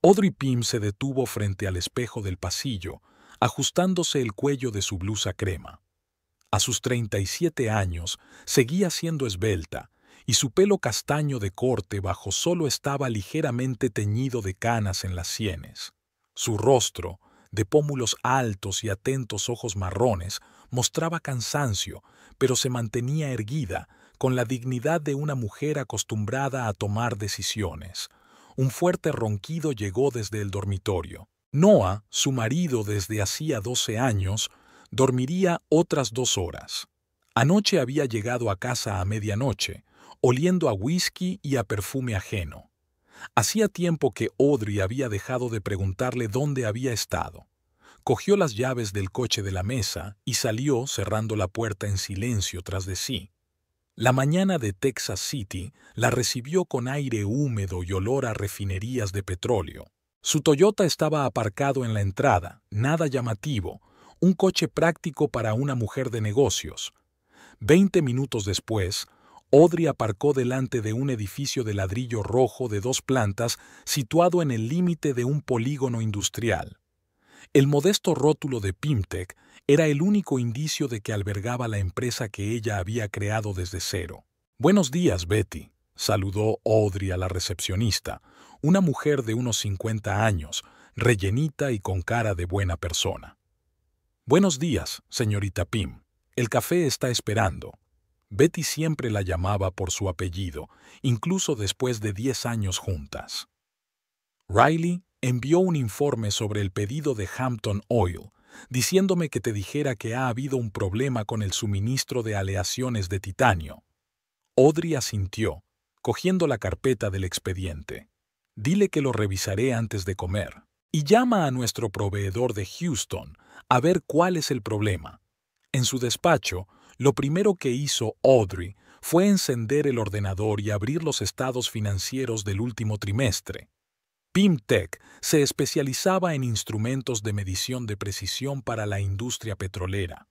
Audrey Pym se detuvo frente al espejo del pasillo, ajustándose el cuello de su blusa crema. A sus 37 años seguía siendo esbelta, y su pelo castaño de corte bajo solo estaba ligeramente teñido de canas en las sienes. Su rostro, de pómulos altos y atentos ojos marrones, mostraba cansancio, pero se mantenía erguida, con la dignidad de una mujer acostumbrada a tomar decisiones. Un fuerte ronquido llegó desde el dormitorio. Noah, su marido desde hacía 12 años, dormiría otras 2 horas. Anoche había llegado a casa a medianoche, oliendo a whisky y a perfume ajeno. Hacía tiempo que Audrey había dejado de preguntarle dónde había estado. Cogió las llaves del coche de la mesa y salió cerrando la puerta en silencio tras de sí. La mañana de Texas City la recibió con aire húmedo y olor a refinerías de petróleo. Su Toyota estaba aparcado en la entrada, nada llamativo, un coche práctico para una mujer de negocios. 20 minutos después, Audrey aparcó delante de un edificio de ladrillo rojo de 2 plantas situado en el límite de un polígono industrial. El modesto rótulo de Pymtech era el único indicio de que albergaba la empresa que ella había creado desde cero. «Buenos días, Betty», saludó Audrey a la recepcionista, una mujer de unos 50 años, rellenita y con cara de buena persona. «Buenos días, señorita Pym. El café está esperando». Betty siempre la llamaba por su apellido, incluso después de 10 años juntas. «Riley envió un informe sobre el pedido de Hampton Oil, diciéndome que te dijera que ha habido un problema con el suministro de aleaciones de titanio». Audrey asintió, cogiendo la carpeta del expediente. «Dile que lo revisaré antes de comer. Y llama a nuestro proveedor de Houston a ver cuál es el problema». En su despacho, lo primero que hizo Audrey fue encender el ordenador y abrir los estados financieros del último trimestre. Pymtech se especializaba en instrumentos de medición de precisión para la industria petrolera.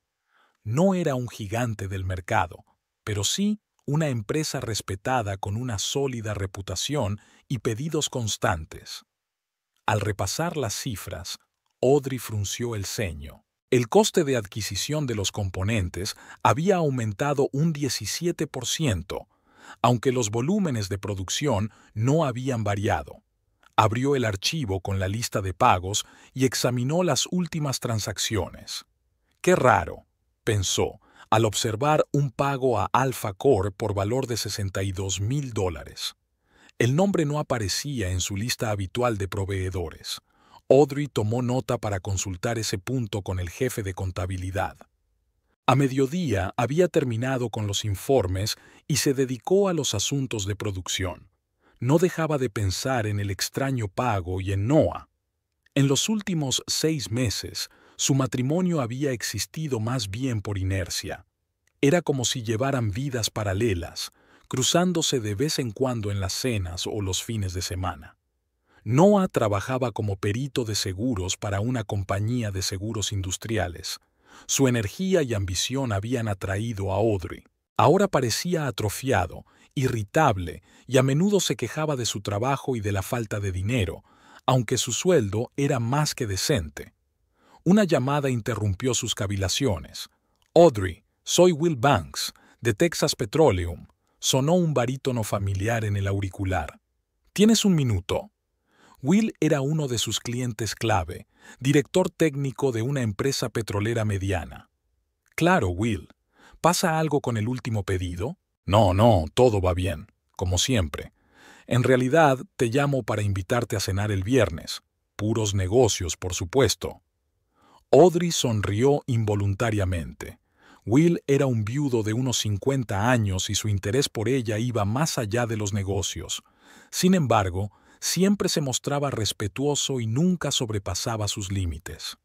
No era un gigante del mercado, pero sí una empresa respetada con una sólida reputación y pedidos constantes. Al repasar las cifras, Audrey frunció el ceño. El coste de adquisición de los componentes había aumentado un 17%, aunque los volúmenes de producción no habían variado. Abrió el archivo con la lista de pagos y examinó las últimas transacciones. «Qué raro», pensó, al observar un pago a Alpha Corp por valor de $62,000. El nombre no aparecía en su lista habitual de proveedores. Audrey tomó nota para consultar ese punto con el jefe de contabilidad. A mediodía había terminado con los informes y se dedicó a los asuntos de producción. No dejaba de pensar en el extraño pago y en Noah. En los últimos 6 meses, su matrimonio había existido más bien por inercia. Era como si llevaran vidas paralelas, cruzándose de vez en cuando en las cenas o los fines de semana. Noah trabajaba como perito de seguros para una compañía de seguros industriales. Su energía y ambición habían atraído a Audrey. Ahora parecía atrofiado, irritable, y a menudo se quejaba de su trabajo y de la falta de dinero, aunque su sueldo era más que decente. Una llamada interrumpió sus cavilaciones. «Audrey, soy Will Banks, de Texas Petroleum», sonó un barítono familiar en el auricular. «¿Tienes un minuto?» Will era uno de sus clientes clave, director técnico de una empresa petrolera mediana. «Claro, Will. ¿Pasa algo con el último pedido?» «No, todo va bien, como siempre. En realidad, te llamo para invitarte a cenar el viernes. Puros negocios, por supuesto». Audrey sonrió involuntariamente. Will era un viudo de unos 50 años y su interés por ella iba más allá de los negocios. Sin embargo, siempre se mostraba respetuoso y nunca sobrepasaba sus límites.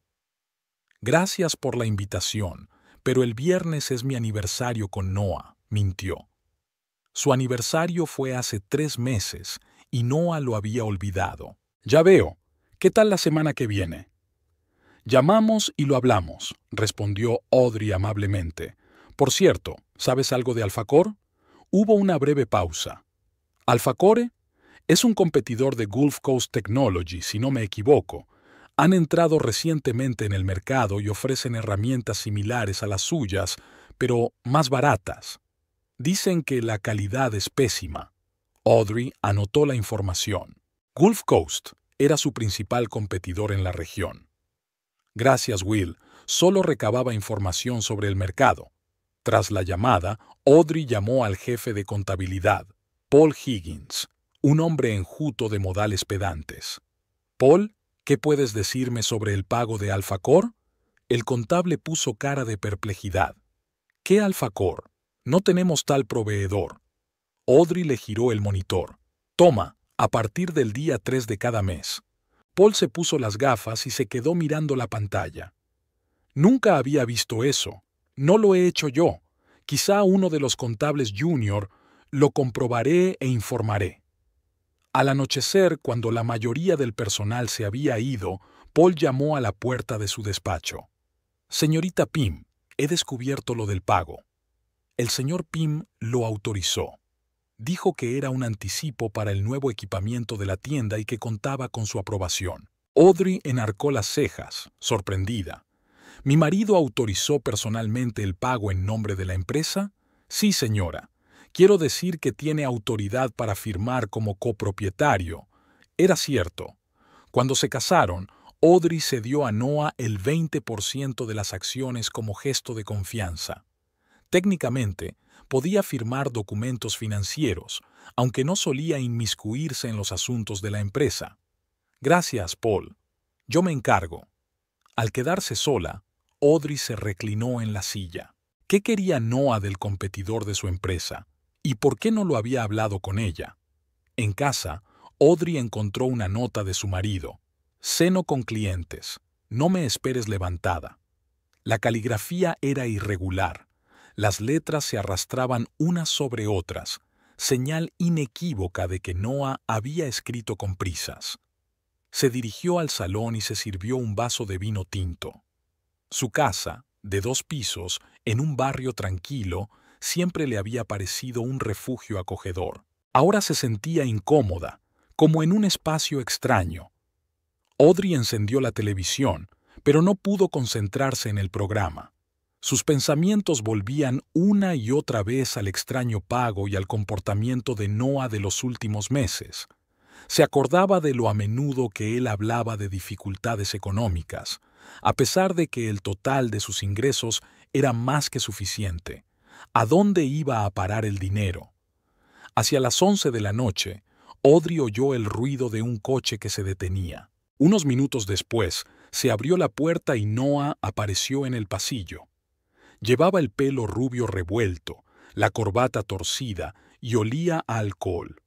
«Gracias por la invitación, pero el viernes es mi aniversario con Noah», mintió. Su aniversario fue hace 3 meses y Noah lo había olvidado. «Ya veo. ¿Qué tal la semana que viene?» «Llamamos y lo hablamos», respondió Audrey amablemente. «Por cierto, ¿sabes algo de Alpha Corp?» Hubo una breve pausa. «¿Alpha Corp? Es un competidor de Gulf Coast Technology, si no me equivoco. Han entrado recientemente en el mercado y ofrecen herramientas similares a las suyas, pero más baratas. Dicen que la calidad es pésima. Audrey anotó la información. Gulf Coast era su principal competidor en la región. Gracias, Will. Solo recababa información sobre el mercado. Tras la llamada, Audrey llamó al jefe de contabilidad, Paul Higgins, un hombre enjuto de modales pedantes. Paul, ¿qué puedes decirme sobre el pago de Alfacor? El contable puso cara de perplejidad. ¿Qué Alfacor? No tenemos tal proveedor. Audrey le giró el monitor. Toma, a partir del día 3 de cada mes. Paul se puso las gafas y se quedó mirando la pantalla. Nunca había visto eso. No lo he hecho yo. Quizá uno de los contables junior. Lo comprobaré e informaré. Al anochecer, cuando la mayoría del personal se había ido, Paul llamó a la puerta de su despacho. Señorita Pym, he descubierto lo del pago. El señor Pym lo autorizó. Dijo que era un anticipo para el nuevo equipamiento de la tienda y que contaba con su aprobación. Audrey enarcó las cejas, sorprendida. ¿Mi marido autorizó personalmente el pago en nombre de la empresa? Sí, señora. Quiero decir que tiene autoridad para firmar como copropietario. Era cierto. Cuando se casaron, Audrey cedió a Noah el 20% de las acciones como gesto de confianza. Técnicamente, podía firmar documentos financieros, aunque no solía inmiscuirse en los asuntos de la empresa. Gracias, Paul. Yo me encargo. Al quedarse sola, Audrey se reclinó en la silla. ¿Qué quería Noah del competidor de su empresa? ¿Y por qué no lo había hablado con ella? En casa, Audrey encontró una nota de su marido. Ceno con clientes. No me esperes levantada. La caligrafía era irregular. Las letras se arrastraban unas sobre otras, señal inequívoca de que Noah había escrito con prisas. Se dirigió al salón y se sirvió un vaso de vino tinto. Su casa, de 2 pisos, en un barrio tranquilo, siempre le había parecido un refugio acogedor. Ahora se sentía incómoda, como en un espacio extraño. Audrey encendió la televisión, pero no pudo concentrarse en el programa. Sus pensamientos volvían una y otra vez al extraño pago y al comportamiento de Noah de los últimos meses. Se acordaba de lo a menudo que él hablaba de dificultades económicas, a pesar de que el total de sus ingresos era más que suficiente. ¿A dónde iba a parar el dinero? Hacia las 11 de la noche, Audrey oyó el ruido de un coche que se detenía. Unos minutos después, se abrió la puerta y Noah apareció en el pasillo. Llevaba el pelo rubio revuelto, la corbata torcida y olía a alcohol.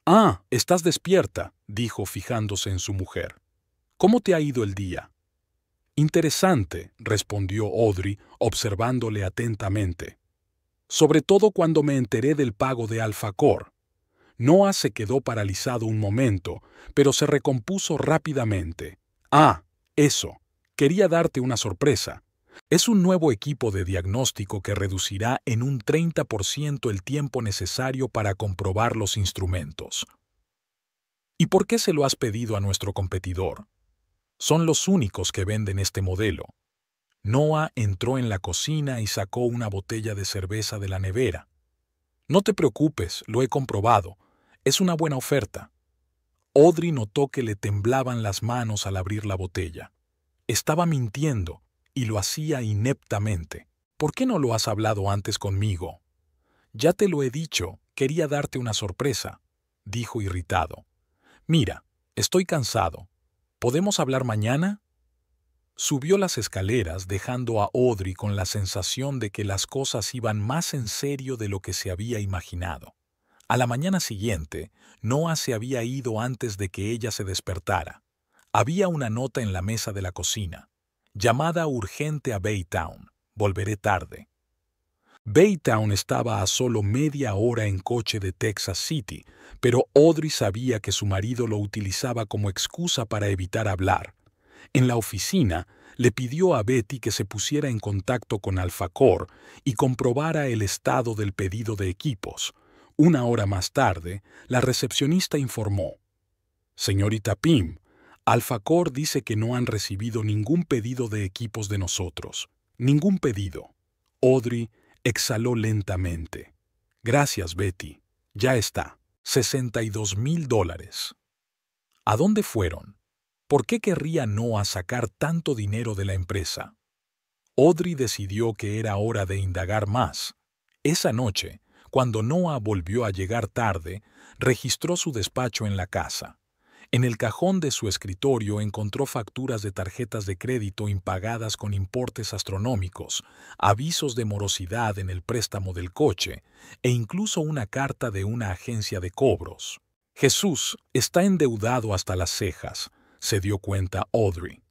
«Ah, estás despierta», dijo fijándose en su mujer. «¿Cómo te ha ido el día?» «Interesante», respondió Audrey, observándole atentamente. «Sobre todo cuando me enteré del pago de Alfacor». Noah se quedó paralizado un momento, pero se recompuso rápidamente. «Ah, eso. Quería darte una sorpresa. Es un nuevo equipo de diagnóstico que reducirá en un 30% el tiempo necesario para comprobar los instrumentos». «¿Y por qué se lo has pedido a nuestro competidor?» «Son los únicos que venden este modelo». Noah entró en la cocina y sacó una botella de cerveza de la nevera. «No te preocupes, lo he comprobado. Es una buena oferta». Audrey notó que le temblaban las manos al abrir la botella. Estaba mintiendo, y lo hacía ineptamente. «¿Por qué no lo has hablado antes conmigo?» «Ya te lo he dicho, quería darte una sorpresa», dijo irritado. «Mira, estoy cansado. ¿Podemos hablar mañana?» Subió las escaleras dejando a Audrey con la sensación de que las cosas iban más en serio de lo que se había imaginado. A la mañana siguiente, Noah se había ido antes de que ella se despertara. Había una nota en la mesa de la cocina. «Llamada urgente a Baytown. Volveré tarde». Baytown estaba a solo media hora en coche de Texas City, pero Audrey sabía que su marido lo utilizaba como excusa para evitar hablar. En la oficina, le pidió a Betty que se pusiera en contacto con Alfacor y comprobara el estado del pedido de equipos. Una hora más tarde, la recepcionista informó: «Señorita Pym, Alfacor dice que no han recibido ningún pedido de equipos de nosotros. Ningún pedido». Audrey exhaló lentamente. «Gracias, Betty. Ya está. $62,000. ¿A dónde fueron? ¿Por qué querría Noah sacar tanto dinero de la empresa?» Audrey decidió que era hora de indagar más. Esa noche, cuando Noah volvió a llegar tarde, registró su despacho en la casa. En el cajón de su escritorio encontró facturas de tarjetas de crédito impagadas con importes astronómicos, avisos de morosidad en el préstamo del coche e incluso una carta de una agencia de cobros. «Jesús está endeudado hasta las cejas», se dio cuenta Audrey.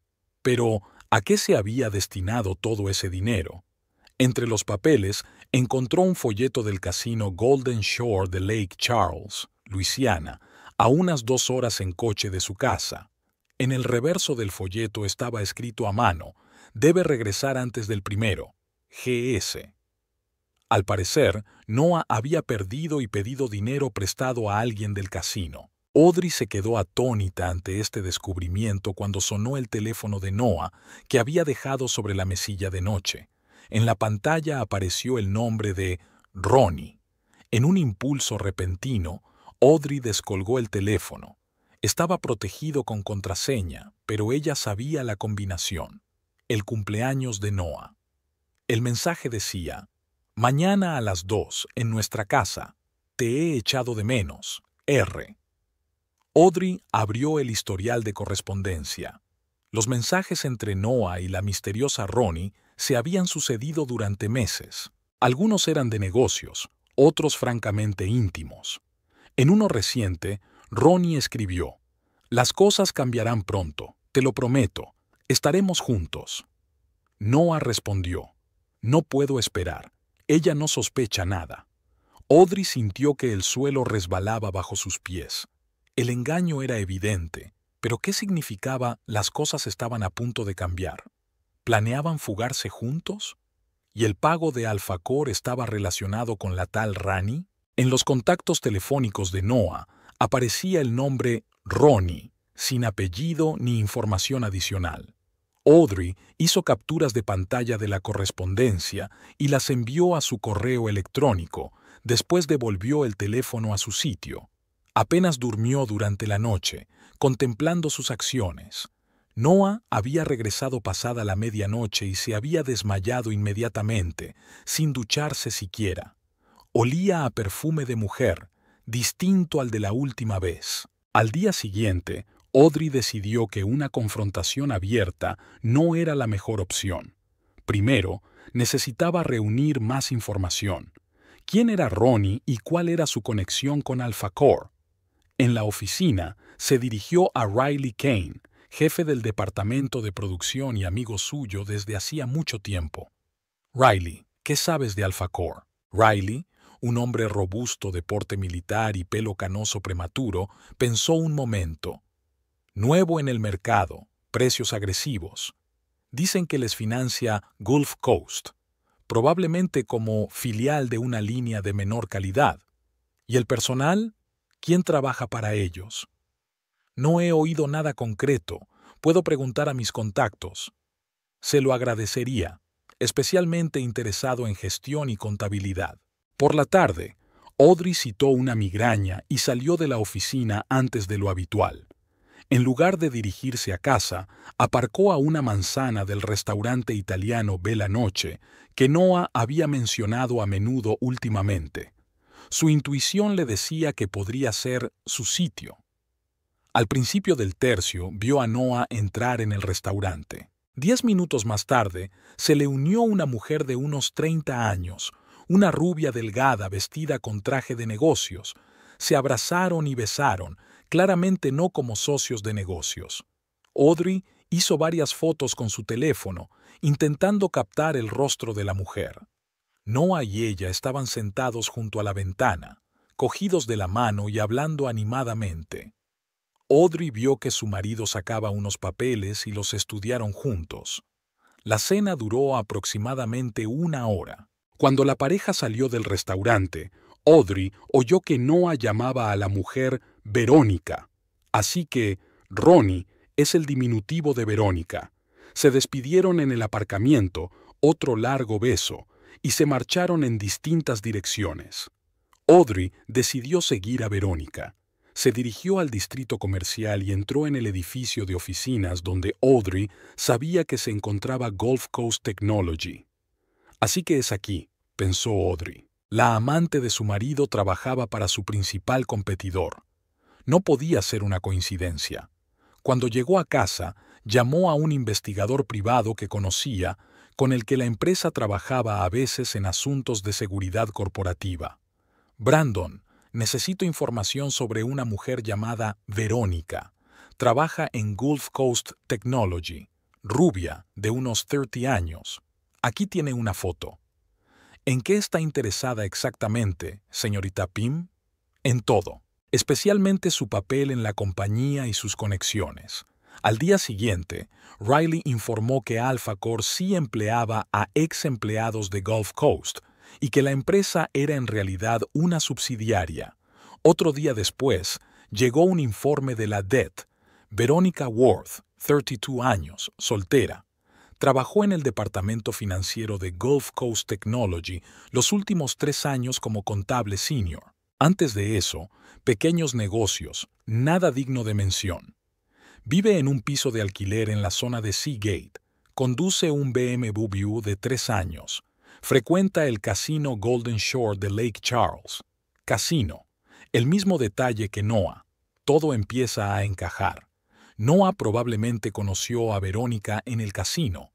Pero, ¿a qué se había destinado todo ese dinero? Entre los papeles encontró un folleto del casino Golden Shore de Lake Charles, Luisiana, a unas 2 horas en coche de su casa. En el reverso del folleto estaba escrito a mano: «Debe regresar antes del 1 GS». Al parecer, Noah había perdido y pedido dinero prestado a alguien del casino. Audrey se quedó atónita ante este descubrimiento cuando sonó el teléfono de Noah, que había dejado sobre la mesilla de noche. En la pantalla apareció el nombre de Ronnie. En un impulso repentino, Audrey descolgó el teléfono. Estaba protegido con contraseña, pero ella sabía la combinación: el cumpleaños de Noah. El mensaje decía: «Mañana a las 2 en nuestra casa. Te he echado de menos. R». Audrey abrió el historial de correspondencia. Los mensajes entre Noah y la misteriosa Ronnie se habían sucedido durante meses. Algunos eran de negocios, otros francamente íntimos. En uno reciente, Ronnie escribió: «Las cosas cambiarán pronto, te lo prometo. Estaremos juntos». Noah respondió: «No puedo esperar. Ella no sospecha nada». Audrey sintió que el suelo resbalaba bajo sus pies. El engaño era evidente, pero ¿qué significaba «las cosas estaban a punto de cambiar»? ¿Planeaban fugarse juntos? ¿Y el pago de Alfacor estaba relacionado con la tal Rani? En los contactos telefónicos de Noah aparecía el nombre Ronnie, sin apellido ni información adicional. Audrey hizo capturas de pantalla de la correspondencia y las envió a su correo electrónico. Después devolvió el teléfono a su sitio. Apenas durmió durante la noche, contemplando sus acciones. Noah había regresado pasada la medianoche y se había desmayado inmediatamente, sin ducharse siquiera. Olía a perfume de mujer, distinto al de la última vez. Al día siguiente, Audrey decidió que una confrontación abierta no era la mejor opción. Primero, necesitaba reunir más información. ¿Quién era Ronnie y cuál era su conexión con Alfacor? En la oficina, se dirigió a Riley Kane, jefe del departamento de producción y amigo suyo desde hacía mucho tiempo. «Riley, ¿qué sabes de Alfacor?» Riley, un hombre robusto de porte militar y pelo canoso prematuro, pensó un momento. «Nuevo en el mercado, precios agresivos. Dicen que les financia Gulf Coast, probablemente como filial de una línea de menor calidad. ¿Y el personal? ¿Quién trabaja para ellos?» «No he oído nada concreto. Puedo preguntar a mis contactos». Se lo agradecería, especialmente interesado en gestión y contabilidad. Por la tarde, Audrey citó una migraña y salió de la oficina antes de lo habitual. En lugar de dirigirse a casa, aparcó a una manzana del restaurante italiano Bella Noche, que Noah había mencionado a menudo últimamente. Su intuición le decía que podría ser su sitio. Al principio del tercio, vio a Noah entrar en el restaurante. 10 minutos más tarde, se le unió una mujer de unos 30 años, una rubia delgada vestida con traje de negocios. Se abrazaron y besaron, claramente no como socios de negocios. Audrey hizo varias fotos con su teléfono, intentando captar el rostro de la mujer. Noah y ella estaban sentados junto a la ventana, cogidos de la mano y hablando animadamente. Audrey vio que su marido sacaba unos papeles y los estudiaron juntos. La cena duró aproximadamente 1 hora. Cuando la pareja salió del restaurante, Audrey oyó que Noah llamaba a la mujer Verónica, así que Ronnie es el diminutivo de Verónica. Se despidieron en el aparcamiento, otro largo beso, y se marcharon en distintas direcciones. Audrey decidió seguir a Verónica. Se dirigió al distrito comercial y entró en el edificio de oficinas donde Audrey sabía que se encontraba Gulf Coast Technology. Así que es aquí, pensó Audrey. La amante de su marido trabajaba para su principal competidor. No podía ser una coincidencia. Cuando llegó a casa, llamó a un investigador privado que conocía, con el que la empresa trabajaba a veces en asuntos de seguridad corporativa. Brandon, necesito información sobre una mujer llamada Verónica. Trabaja en Gulf Coast Technology. Rubia, de unos 30 años. Aquí tiene una foto. ¿En qué está interesada exactamente, señorita Pym? En todo, especialmente su papel en la compañía y sus conexiones. Al día siguiente, Riley informó que Alpha Core sí empleaba a ex empleados de Gulf Coast y que la empresa era en realidad una subsidiaria. Otro día después, llegó un informe de la DET. Verónica Worth, 32 años, soltera. Trabajó en el departamento financiero de Gulf Coast Technology los últimos 3 años como contable senior. Antes de eso, pequeños negocios, nada digno de mención. Vive en un piso de alquiler en la zona de Seagate. Conduce un BMW de 3 años. Frecuenta el casino Golden Shore de Lake Charles. Casino. El mismo detalle que Noah. Todo empieza a encajar. Noah probablemente conoció a Verónica en el casino.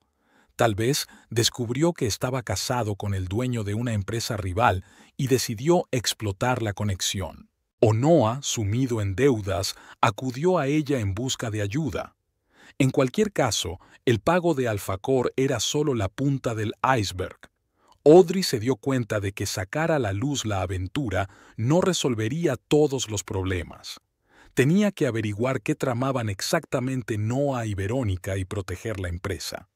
Tal vez descubrió que estaba casado con el dueño de una empresa rival y decidió explotar la conexión. O Noah, sumido en deudas, acudió a ella en busca de ayuda. En cualquier caso, el pago de Alpha Core era solo la punta del iceberg. Audrey se dio cuenta de que sacar a la luz la aventura no resolvería todos los problemas. Tenía que averiguar qué tramaban exactamente Noah y Verónica y proteger la empresa.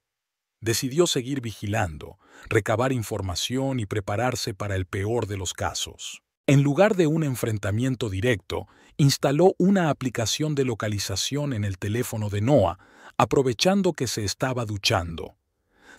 Decidió seguir vigilando, recabar información y prepararse para el peor de los casos. En lugar de un enfrentamiento directo, instaló una aplicación de localización en el teléfono de Noah, aprovechando que se estaba duchando.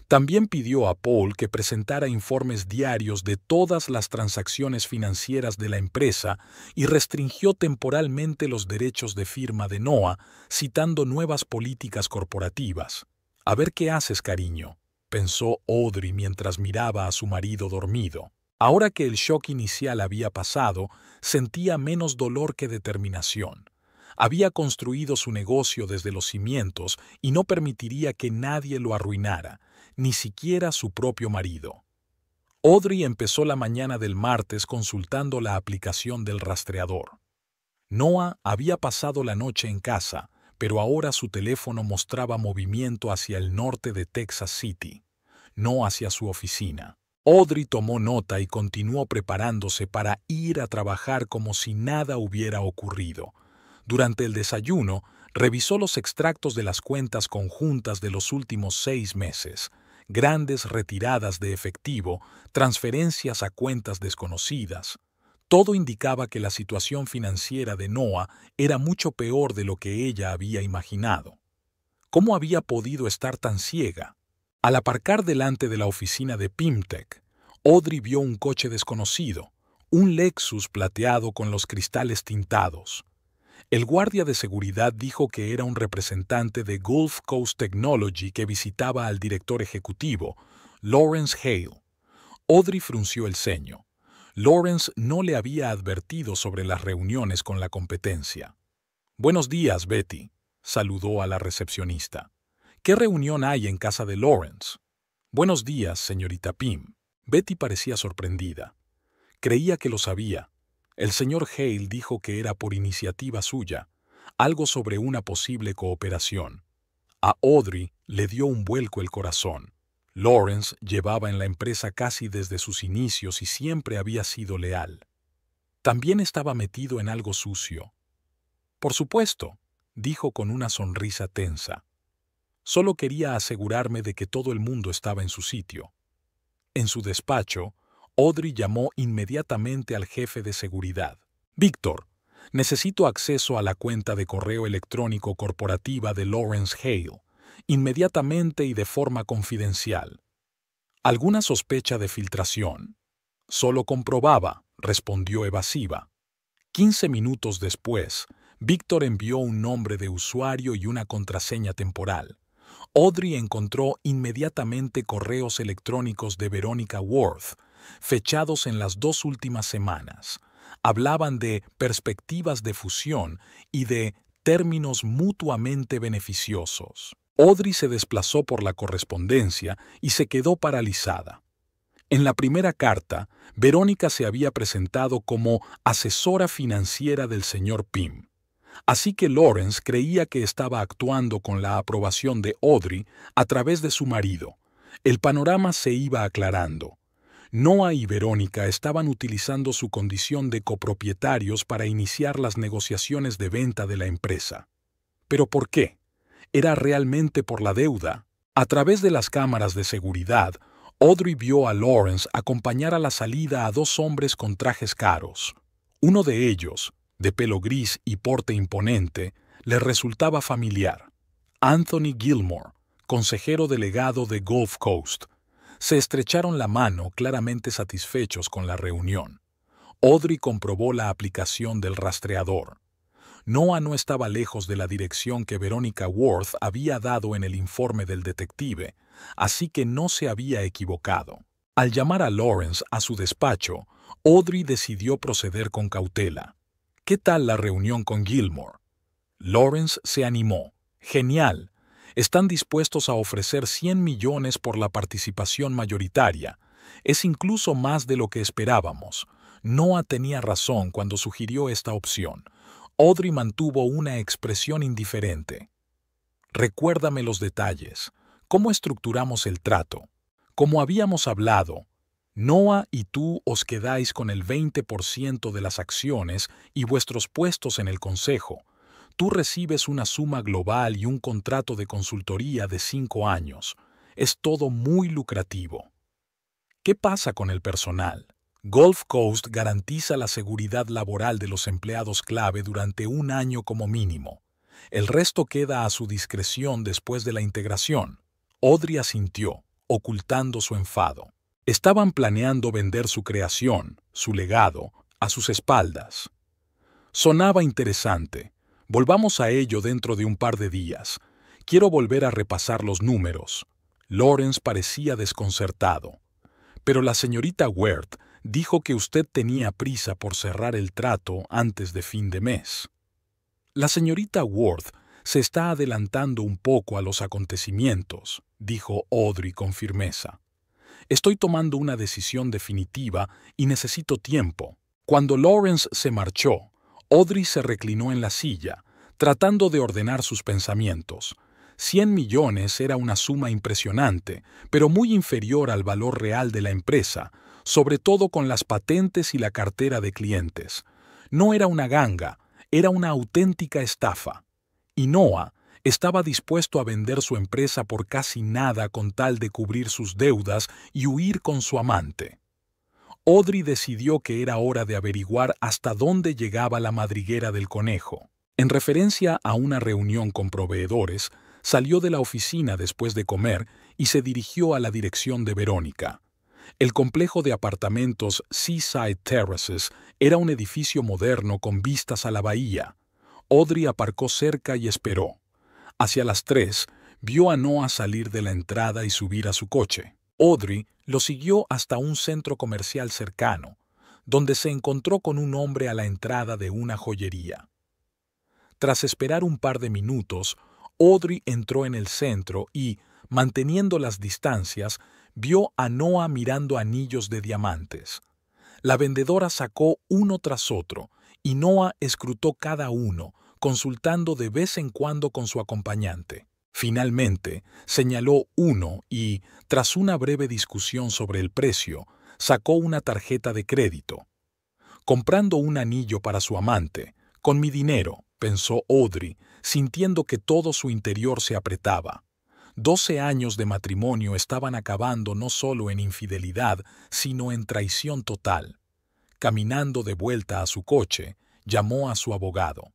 También pidió a Paul que presentara informes diarios de todas las transacciones financieras de la empresa y restringió temporalmente los derechos de firma de Noah, citando nuevas políticas corporativas. «A ver qué haces, cariño», pensó Audrey mientras miraba a su marido dormido. Ahora que el shock inicial había pasado, sentía menos dolor que determinación. Había construido su negocio desde los cimientos y no permitiría que nadie lo arruinara, ni siquiera su propio marido. Audrey empezó la mañana del martes consultando la aplicación del rastreador. Noah había pasado la noche en casa, pero ahora su teléfono mostraba movimiento hacia el norte de Texas City, no hacia su oficina. Audrey tomó nota y continuó preparándose para ir a trabajar como si nada hubiera ocurrido. Durante el desayuno, revisó los extractos de las cuentas conjuntas de los últimos 6 meses, grandes retiradas de efectivo, transferencias a cuentas desconocidas. Todo indicaba que la situación financiera de Noah era mucho peor de lo que ella había imaginado. ¿Cómo había podido estar tan ciega? Al aparcar delante de la oficina de Pymtech, Audrey vio un coche desconocido, un Lexus plateado con los cristales tintados. El guardia de seguridad dijo que era un representante de Gulf Coast Technology que visitaba al director ejecutivo, Lawrence Hale. Audrey frunció el ceño. Lawrence no le había advertido sobre las reuniones con la competencia. «Buenos días, Betty», saludó a la recepcionista. «¿Qué reunión hay en casa de Lawrence?» «Buenos días, señorita Pym». Betty parecía sorprendida. Creía que lo sabía. El señor Hale dijo que era por iniciativa suya, algo sobre una posible cooperación. A Audrey le dio un vuelco el corazón. Lawrence llevaba en la empresa casi desde sus inicios y siempre había sido leal. También estaba metido en algo sucio. «Por supuesto», dijo con una sonrisa tensa. «Solo quería asegurarme de que todo el mundo estaba en su sitio». En su despacho, Audrey llamó inmediatamente al jefe de seguridad. «Víctor, necesito acceso a la cuenta de correo electrónico corporativa de Lawrence Hale, inmediatamente y de forma confidencial». ¿Alguna sospecha de filtración? «Solo comprobaba», respondió evasiva. 15 minutos después, Víctor envió un nombre de usuario y una contraseña temporal. Audrey encontró inmediatamente correos electrónicos de Veronica Worth, fechados en las 2 últimas semanas. Hablaban de perspectivas de fusión y de términos mutuamente beneficiosos. Audrey se desplazó por la correspondencia y se quedó paralizada. En la primera carta, Verónica se había presentado como asesora financiera del señor Pym. Así que Lawrence creía que estaba actuando con la aprobación de Audrey a través de su marido. El panorama se iba aclarando. Noah y Verónica estaban utilizando su condición de copropietarios para iniciar las negociaciones de venta de la empresa. ¿Pero por qué? ¿Era realmente por la deuda? A través de las cámaras de seguridad, Audrey vio a Lawrence acompañar a la salida a 2 hombres con trajes caros. Uno de ellos, de pelo gris y porte imponente, le resultaba familiar. Anthony Gilmore, consejero delegado de Gulf Coast. Se estrecharon la mano, claramente satisfechos con la reunión. Audrey comprobó la aplicación del rastreador. Noah no estaba lejos de la dirección que Veronica Worth había dado en el informe del detective, así que no se había equivocado. Al llamar a Lawrence a su despacho, Audrey decidió proceder con cautela. ¿Qué tal la reunión con Gilmore? Lawrence se animó. «Genial. Están dispuestos a ofrecer 100 millones por la participación mayoritaria. Es incluso más de lo que esperábamos». Noah tenía razón cuando sugirió esta opción. Audrey mantuvo una expresión indiferente. «Recuérdame los detalles. ¿Cómo estructuramos el trato? Como habíamos hablado, Noah y tú os quedáis con el 20% de las acciones y vuestros puestos en el consejo. Tú recibes una suma global y un contrato de consultoría de 5 años. Es todo muy lucrativo». ¿Qué pasa con el personal? Gulf Coast garantiza la seguridad laboral de los empleados clave durante 1 año como mínimo. El resto queda a su discreción después de la integración. Audrey asintió, ocultando su enfado. Estaban planeando vender su creación, su legado, a sus espaldas. Sonaba interesante. Volvamos a ello dentro de un par de días. Quiero volver a repasar los números. Lawrence parecía desconcertado. Pero la señorita Worth dijo que usted tenía prisa por cerrar el trato antes de fin de mes. La señorita Worth se está adelantando un poco a los acontecimientos, dijo Audrey con firmeza. Estoy tomando una decisión definitiva y necesito tiempo. Cuando Lawrence se marchó, Audrey se reclinó en la silla, tratando de ordenar sus pensamientos. 100 millones era una suma impresionante, pero muy inferior al valor real de la empresa, sobre todo con las patentes y la cartera de clientes. No era una ganga, era una auténtica estafa. Y Noah estaba dispuesto a vender su empresa por casi nada con tal de cubrir sus deudas y huir con su amante. Audrey decidió que era hora de averiguar hasta dónde llegaba la madriguera del conejo. En referencia a una reunión con proveedores, salió de la oficina después de comer y se dirigió a la dirección de Verónica. El complejo de apartamentos Seaside Terraces era un edificio moderno con vistas a la bahía. Audrey aparcó cerca y esperó. Hacia las 3, vio a Noah salir de la entrada y subir a su coche. Audrey lo siguió hasta un centro comercial cercano, donde se encontró con un hombre a la entrada de una joyería. Tras esperar un par de minutos, Audrey entró en el centro y, manteniendo las distancias, vio a Noah mirando anillos de diamantes. La vendedora sacó uno tras otro, y Noah escrutó cada uno, consultando de vez en cuando con su acompañante. Finalmente, señaló uno y, tras una breve discusión sobre el precio, sacó una tarjeta de crédito. «Comprando un anillo para su amante, con mi dinero», pensó Audrey, sintiendo que todo su interior se apretaba. 12 años de matrimonio estaban acabando no solo en infidelidad, sino en traición total. Caminando de vuelta a su coche, llamó a su abogado.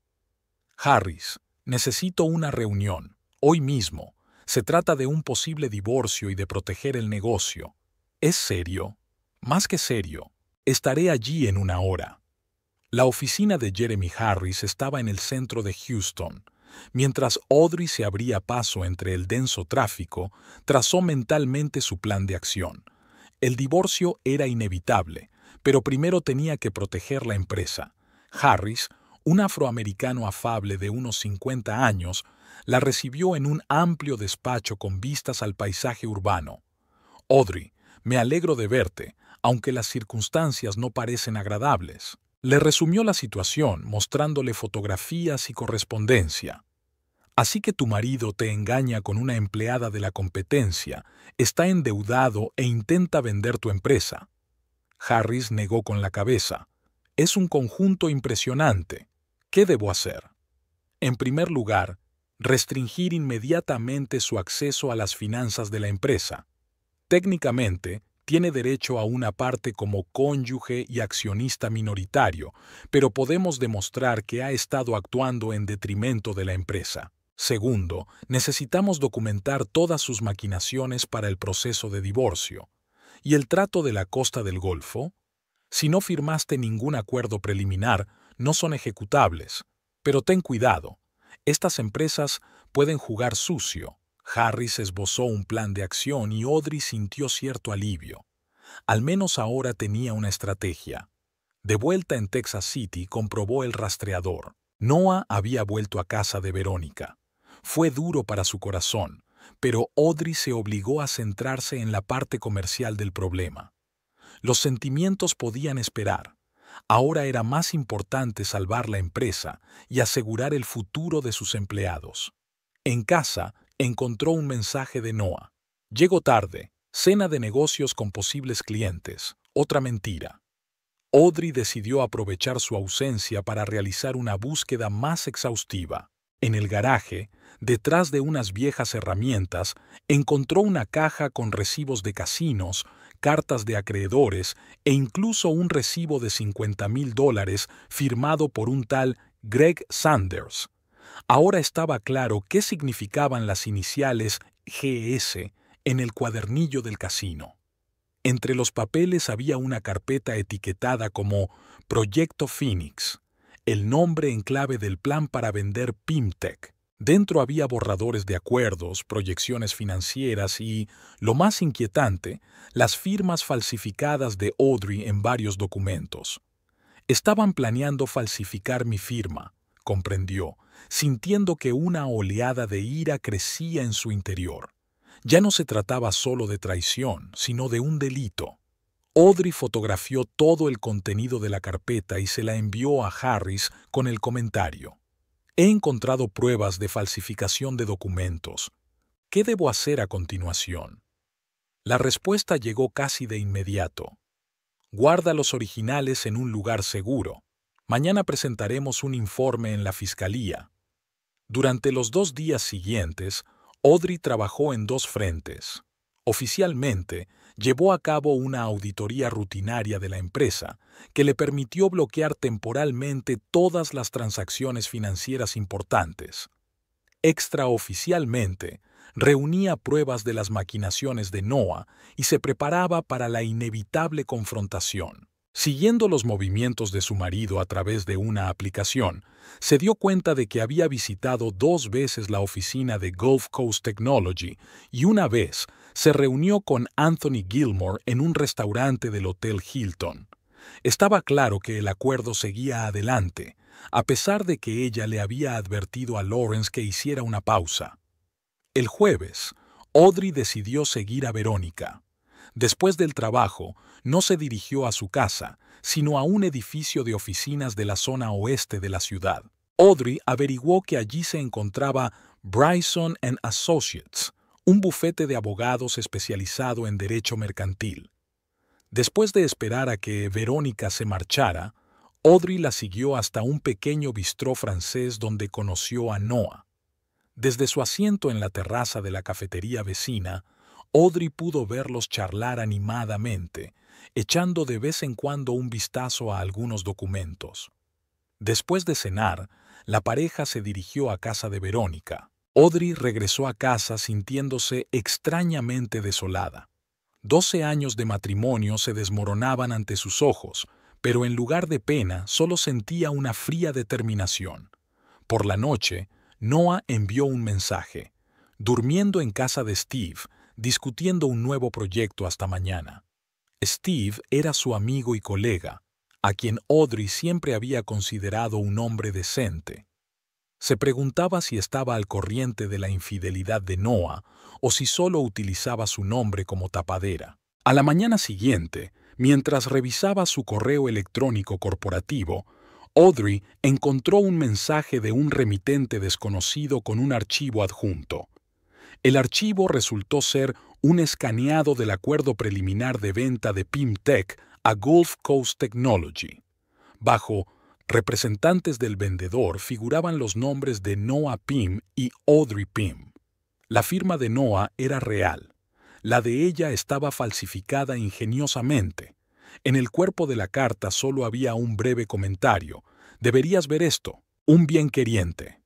«Harris, necesito una reunión, hoy mismo. Se trata de un posible divorcio y de proteger el negocio. ¿Es serio?» «Más que serio. Estaré allí en una hora». La oficina de Jeremy Harris estaba en el centro de Houston. Mientras Audrey se abría paso entre el denso tráfico, trazó mentalmente su plan de acción. El divorcio era inevitable, pero primero tenía que proteger la empresa. Harris, un afroamericano afable de unos 50 años, la recibió en un amplio despacho con vistas al paisaje urbano. «Audrey, me alegro de verte, aunque las circunstancias no parecen agradables». Le resumió la situación, mostrándole fotografías y correspondencia. «Así que tu marido te engaña con una empleada de la competencia, está endeudado e intenta vender tu empresa». Harris negó con la cabeza. «Es un conjunto impresionante. ¿Qué debo hacer?» «En primer lugar, restringir inmediatamente su acceso a las finanzas de la empresa. Técnicamente, tiene derecho a una parte como cónyuge y accionista minoritario, pero podemos demostrar que ha estado actuando en detrimento de la empresa. Segundo, necesitamos documentar todas sus maquinaciones para el proceso de divorcio. ¿Y el trato de la Costa del Golfo? Si no firmaste ningún acuerdo preliminar, no son ejecutables. Pero ten cuidado, estas empresas pueden jugar sucio». Harris esbozó un plan de acción y Audrey sintió cierto alivio. Al menos ahora tenía una estrategia. De vuelta en Texas City, comprobó el rastreador. Noah había vuelto a casa de Verónica. Fue duro para su corazón, pero Audrey se obligó a centrarse en la parte comercial del problema. Los sentimientos podían esperar. Ahora era más importante salvar la empresa y asegurar el futuro de sus empleados. En casa, encontró un mensaje de Noah. «Llego tarde. Cena de negocios con posibles clientes. Otra mentira». Audrey decidió aprovechar su ausencia para realizar una búsqueda más exhaustiva. En el garaje, detrás de unas viejas herramientas, encontró una caja con recibos de casinos, cartas de acreedores e incluso un recibo de $50,000 firmado por un tal Greg Sanders. Ahora estaba claro qué significaban las iniciales GS en el cuadernillo del casino. Entre los papeles había una carpeta etiquetada como Proyecto Phoenix, el nombre en clave del plan para vender Pimtech. Dentro había borradores de acuerdos, proyecciones financieras y, lo más inquietante, las firmas falsificadas de Audrey en varios documentos. «Estaban planeando falsificar mi firma», comprendió, sintiendo que una oleada de ira crecía en su interior. Ya no se trataba solo de traición, sino de un delito. Audrey fotografió todo el contenido de la carpeta y se la envió a Harris con el comentario: «He encontrado pruebas de falsificación de documentos. ¿Qué debo hacer a continuación?». La respuesta llegó casi de inmediato. «Guarda los originales en un lugar seguro. Mañana presentaremos un informe en la fiscalía». Durante los 2 días siguientes, Audrey trabajó en 2 frentes. Oficialmente, llevó a cabo una auditoría rutinaria de la empresa que le permitió bloquear temporalmente todas las transacciones financieras importantes. Extraoficialmente, reunía pruebas de las maquinaciones de Noah y se preparaba para la inevitable confrontación. Siguiendo los movimientos de su marido a través de una aplicación, se dio cuenta de que había visitado 2 veces la oficina de Gulf Coast Technology y una vez se reunió con Anthony Gilmore en un restaurante del Hotel Hilton. Estaba claro que el acuerdo seguía adelante, a pesar de que ella le había advertido a Lawrence que hiciera una pausa. El jueves, Audrey decidió seguir a Verónica. Después del trabajo, no se dirigió a su casa, sino a un edificio de oficinas de la zona oeste de la ciudad. Audrey averiguó que allí se encontraba Bryson & Associates, un bufete de abogados especializado en derecho mercantil. Después de esperar a que Verónica se marchara, Audrey la siguió hasta un pequeño bistró francés donde conoció a Noah. Desde su asiento en la terraza de la cafetería vecina, Audrey pudo verlos charlar animadamente, echando de vez en cuando un vistazo a algunos documentos. Después de cenar, la pareja se dirigió a casa de Verónica. Audrey regresó a casa sintiéndose extrañamente desolada. 12 años de matrimonio se desmoronaban ante sus ojos, pero en lugar de pena solo sentía una fría determinación. Por la noche, Noah envió un mensaje, durmiendo en casa de Steve, discutiendo un nuevo proyecto hasta mañana. Steve era su amigo y colega, a quien Audrey siempre había considerado un hombre decente. Se preguntaba si estaba al corriente de la infidelidad de Noah o si solo utilizaba su nombre como tapadera. A la mañana siguiente, mientras revisaba su correo electrónico corporativo, Audrey encontró un mensaje de un remitente desconocido con un archivo adjunto. El archivo resultó ser un escaneado del acuerdo preliminar de venta de PIM-Tech a Gulf Coast Technology. Bajo representantes del vendedor figuraban los nombres de Noah Pym y Audrey Pym. La firma de Noah era real. La de ella estaba falsificada ingeniosamente. En el cuerpo de la carta solo había un breve comentario. «Deberías ver esto. Un bienqueriente».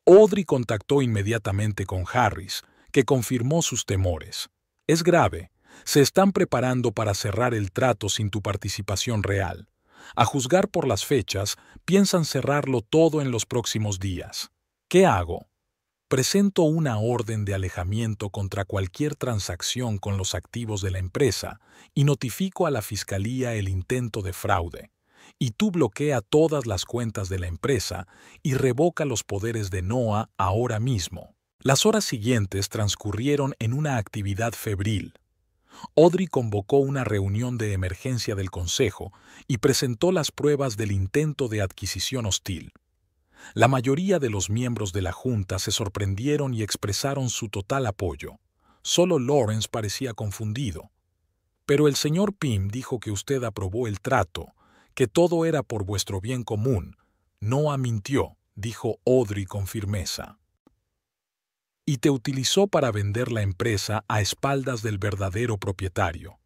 Audrey contactó inmediatamente con Harris, que confirmó sus temores. «Es grave. Se están preparando para cerrar el trato sin tu participación real. A juzgar por las fechas, piensan cerrarlo todo en los próximos días. ¿Qué hago? Presento una orden de alejamiento contra cualquier transacción con los activos de la empresa y notifico a la Fiscalía el intento de fraude. Y tú bloquea todas las cuentas de la empresa y revoca los poderes de Noah ahora mismo». Las horas siguientes transcurrieron en una actividad febril. Audrey convocó una reunión de emergencia del Consejo y presentó las pruebas del intento de adquisición hostil. La mayoría de los miembros de la Junta se sorprendieron y expresaron su total apoyo. Solo Lawrence parecía confundido. «Pero el señor Pym dijo que usted aprobó el trato, que todo era por vuestro bien común». «Noah mintió», dijo Audrey con firmeza. «Y te utilizó para vender la empresa a espaldas del verdadero propietario».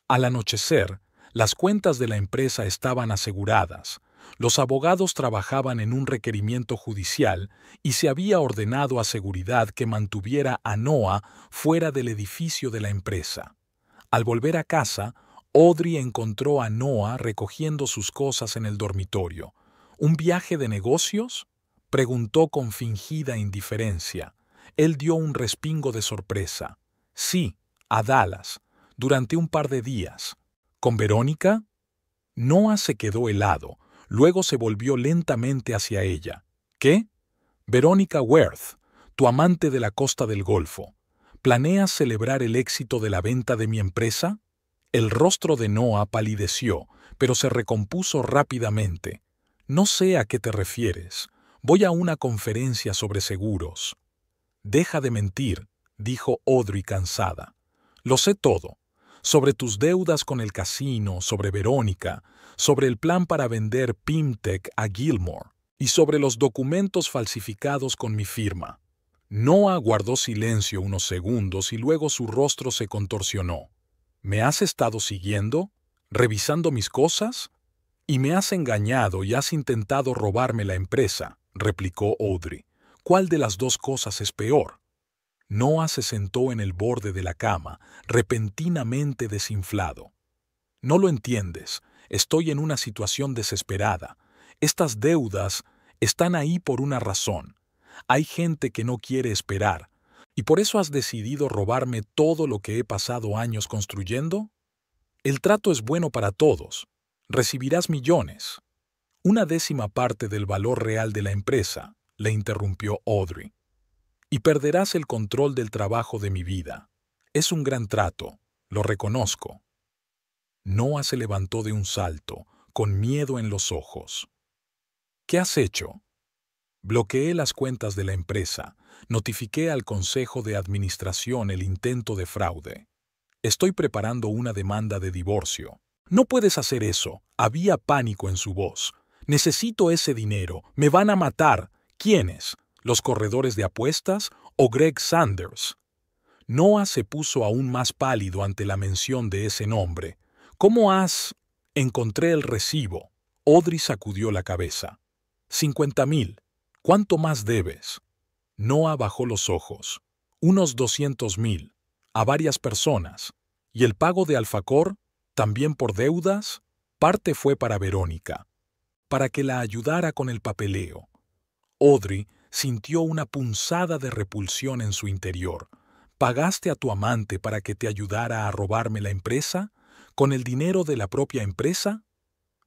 Al anochecer, las cuentas de la empresa estaban aseguradas, los abogados trabajaban en un requerimiento judicial y se había ordenado a seguridad que mantuviera a Noah fuera del edificio de la empresa. Al volver a casa, Audrey encontró a Noah recogiendo sus cosas en el dormitorio. «¿Un viaje de negocios?», preguntó con fingida indiferencia. Él dio un respingo de sorpresa. «Sí, a Dallas, durante un par de días». «¿Con Verónica?». Noah se quedó helado, luego se volvió lentamente hacia ella. «¿Qué?». «Verónica Worth, tu amante de la costa del Golfo. ¿Planeas celebrar el éxito de la venta de mi empresa?». El rostro de Noah palideció, pero se recompuso rápidamente. «No sé a qué te refieres. Voy a una conferencia sobre seguros». «Deja de mentir», dijo Audrey cansada. «Lo sé todo. Sobre tus deudas con el casino, sobre Verónica, sobre el plan para vender PIM-Tech a Gilmore y sobre los documentos falsificados con mi firma». Noah guardó silencio unos segundos y luego su rostro se contorsionó. «¿Me has estado siguiendo? ¿Revisando mis cosas? Y me has engañado y has intentado robarme la empresa», replicó Audrey. «¿Cuál de las dos cosas es peor?». Noah se sentó en el borde de la cama, repentinamente desinflado. «No lo entiendes. Estoy en una situación desesperada. Estas deudas están ahí por una razón. Hay gente que no quiere esperar. ¿Y por eso has decidido robarme todo lo que he pasado años construyendo? El trato es bueno para todos. Recibirás millones». «Una décima parte del valor real de la empresa», le interrumpió Audrey. «Y perderás el control del trabajo de mi vida. Es un gran trato, lo reconozco». Noah se levantó de un salto, con miedo en los ojos. «¿Qué has hecho?». «Bloqueé las cuentas de la empresa. Notifiqué al Consejo de Administración el intento de fraude. Estoy preparando una demanda de divorcio». «No puedes hacer eso». Había pánico en su voz. «Necesito ese dinero. Me van a matar». «¿Quiénes?». ¿Los corredores de apuestas o Greg Sanders? Noah se puso aún más pálido ante la mención de ese nombre. ¿Cómo has...? Encontré el recibo. Audrey sacudió la cabeza. 50,000. ¿Cuánto más debes? Noah bajó los ojos. Unos 200,000. A varias personas. ¿Y el pago de Alfacor? ¿También por deudas? Parte fue para Verónica, para que la ayudara con el papeleo. Audrey sintió una punzada de repulsión en su interior. ¿Pagaste a tu amante para que te ayudara a robarme la empresa? ¿Con el dinero de la propia empresa?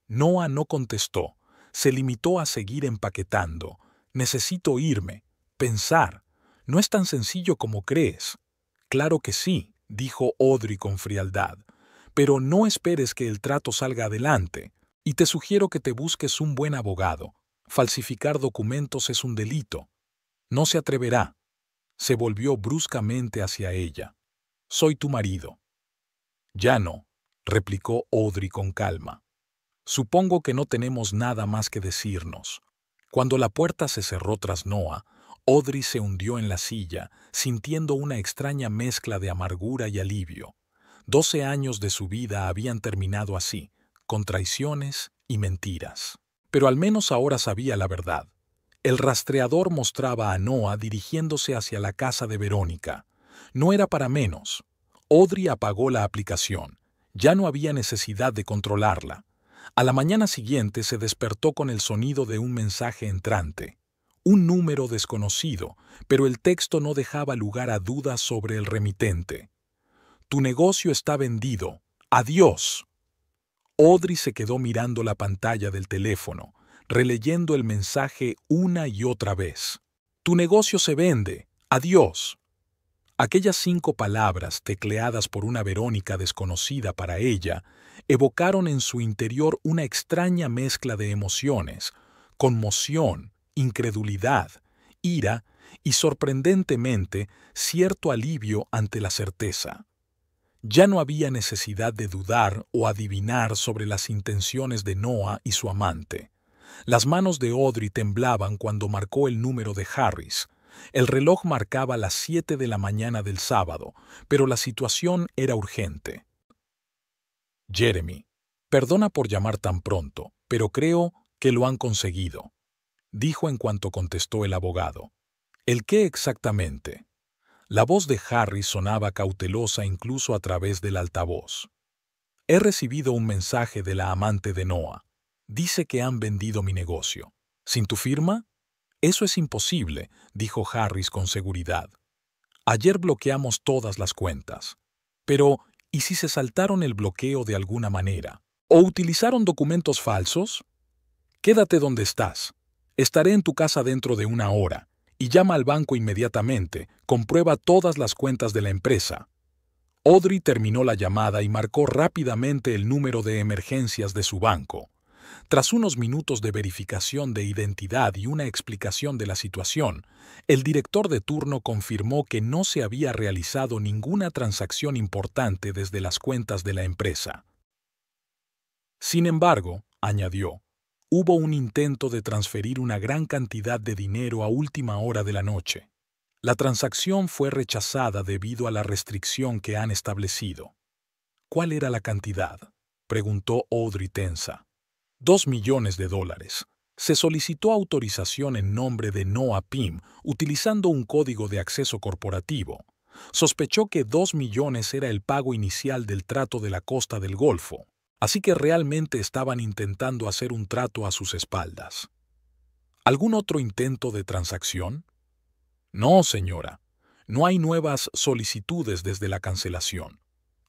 Noah no contestó. Se limitó a seguir empaquetando. Necesito irme. Pensar. No es tan sencillo como crees. Claro que sí, dijo Audrey con frialdad. Pero no esperes que el trato salga adelante. Y te sugiero que te busques un buen abogado. Falsificar documentos es un delito. No se atreverá. Se volvió bruscamente hacia ella. Soy tu marido. Ya no, replicó Audrey con calma. Supongo que no tenemos nada más que decirnos. Cuando la puerta se cerró tras Noah, Audrey se hundió en la silla, sintiendo una extraña mezcla de amargura y alivio. 12 años de su vida habían terminado así, con traiciones y mentiras. Pero al menos ahora sabía la verdad. El rastreador mostraba a Noah dirigiéndose hacia la casa de Verónica. No era para menos. Audrey apagó la aplicación. Ya no había necesidad de controlarla. A la mañana siguiente se despertó con el sonido de un mensaje entrante. Un número desconocido, pero el texto no dejaba lugar a dudas sobre el remitente. Tu negocio está vendido. ¡Adiós! Audrey se quedó mirando la pantalla del teléfono, releyendo el mensaje una y otra vez. Tu negocio se vende. ¡Adiós! Aquellas 5 palabras, tecleadas por una Verónica desconocida para ella, evocaron en su interior una extraña mezcla de emociones: conmoción, incredulidad, ira y, sorprendentemente, cierto alivio ante la certeza. Ya no había necesidad de dudar o adivinar sobre las intenciones de Noah y su amante. Las manos de Audrey temblaban cuando marcó el número de Harris. El reloj marcaba las 7 de la mañana del sábado, pero la situación era urgente. Jeremy, perdona por llamar tan pronto, pero creo que lo han conseguido, dijo en cuanto contestó el abogado. ¿El qué exactamente? La voz de Harris sonaba cautelosa incluso a través del altavoz. He recibido un mensaje de la amante de Noah. Dice que han vendido mi negocio. ¿Sin tu firma? Eso es imposible, dijo Harris con seguridad. Ayer bloqueamos todas las cuentas. Pero, ¿y si se saltaron el bloqueo de alguna manera? ¿O utilizaron documentos falsos? Quédate donde estás. Estaré en tu casa dentro de 1 hora. Y llama al banco inmediatamente. Comprueba todas las cuentas de la empresa. Audrey terminó la llamada y marcó rápidamente el número de emergencias de su banco. Tras unos minutos de verificación de identidad y una explicación de la situación, el director de turno confirmó que no se había realizado ninguna transacción importante desde las cuentas de la empresa. Sin embargo, añadió, hubo un intento de transferir una gran cantidad de dinero a última hora de la noche. La transacción fue rechazada debido a la restricción que han establecido. ¿Cuál era la cantidad?, preguntó Audrey tensa. $2 millones. Se solicitó autorización en nombre de Noah Pym utilizando un código de acceso corporativo. Sospechó que 2 millones era el pago inicial del trato de la Costa del Golfo, así que realmente estaban intentando hacer un trato a sus espaldas. ¿Algún otro intento de transacción? No, señora. No hay nuevas solicitudes desde la cancelación.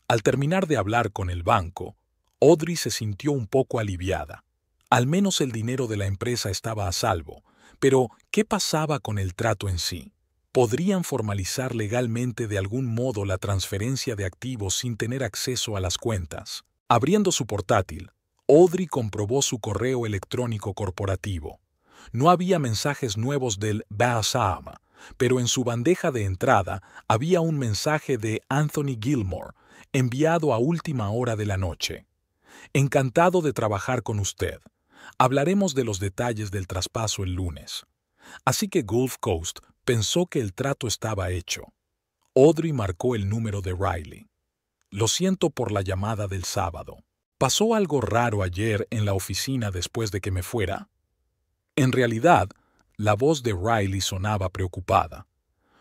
Al terminar de hablar con el banco, Audrey se sintió un poco aliviada. Al menos el dinero de la empresa estaba a salvo, pero ¿qué pasaba con el trato en sí? ¿Podrían formalizar legalmente de algún modo la transferencia de activos sin tener acceso a las cuentas? Abriendo su portátil, Audrey comprobó su correo electrónico corporativo. No había mensajes nuevos del BASAM, pero en su bandeja de entrada había un mensaje de Anthony Gilmore, enviado a última hora de la noche. Encantado de trabajar con usted. Hablaremos de los detalles del traspaso el lunes. Así que Gulf Coast pensó que el trato estaba hecho. Audrey marcó el número de Riley. Lo siento por la llamada del sábado. ¿Pasó algo raro ayer en la oficina después de que me fuera? En realidad, la voz de Riley sonaba preocupada.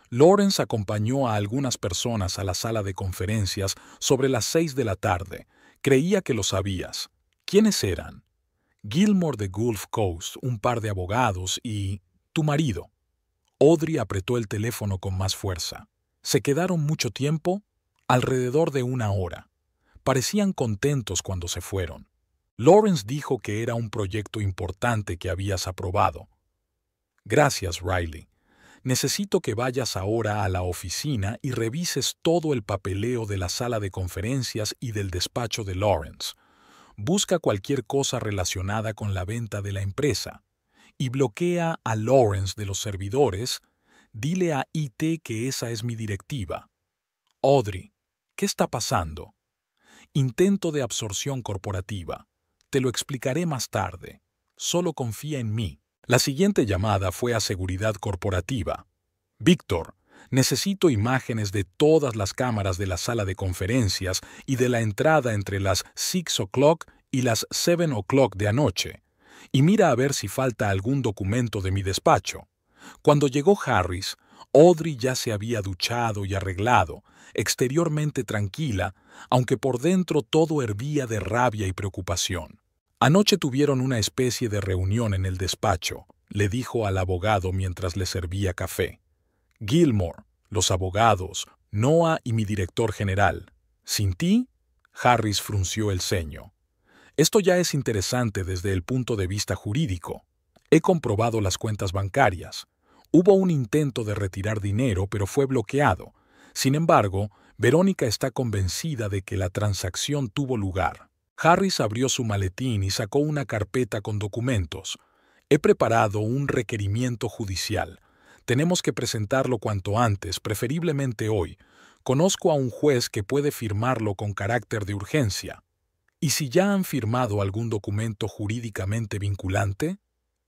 Lawrence acompañó a algunas personas a la sala de conferencias sobre las 6 de la tarde. Creía que lo sabías. ¿Quiénes eran? Gilmore de Gulf Coast, un par de abogados y... tu marido. Audrey apretó el teléfono con más fuerza. ¿Se quedaron mucho tiempo? Alrededor de 1 hora. Parecían contentos cuando se fueron. Lawrence dijo que era un proyecto importante que habías aprobado. Gracias, Riley. Necesito que vayas ahora a la oficina y revises todo el papeleo de la sala de conferencias y del despacho de Lawrence. Busca cualquier cosa relacionada con la venta de la empresa y bloquea a Lawrence de los servidores. Dile a IT que esa es mi directiva. Audrey, ¿qué está pasando? Intento de absorción corporativa. Te lo explicaré más tarde. Solo confía en mí. La siguiente llamada fue a seguridad corporativa. Víctor, necesito imágenes de todas las cámaras de la sala de conferencias y de la entrada entre las 6 o'clock y las 7 o'clock de anoche. Y mira a ver si falta algún documento de mi despacho. Cuando llegó Harris, Audrey ya se había duchado y arreglado, exteriormente tranquila, aunque por dentro todo hervía de rabia y preocupación. Anoche tuvieron una especie de reunión en el despacho, le dijo al abogado mientras le servía café. Gilmore, los abogados, Noah y mi director general. ¿Sin ti? Harris frunció el ceño. Esto ya es interesante desde el punto de vista jurídico. He comprobado las cuentas bancarias. Hubo un intento de retirar dinero, pero fue bloqueado. Sin embargo, Verónica está convencida de que la transacción tuvo lugar. Harris abrió su maletín y sacó una carpeta con documentos. He preparado un requerimiento judicial. Tenemos que presentarlo cuanto antes, preferiblemente hoy. Conozco a un juez que puede firmarlo con carácter de urgencia. ¿Y si ya han firmado algún documento jurídicamente vinculante?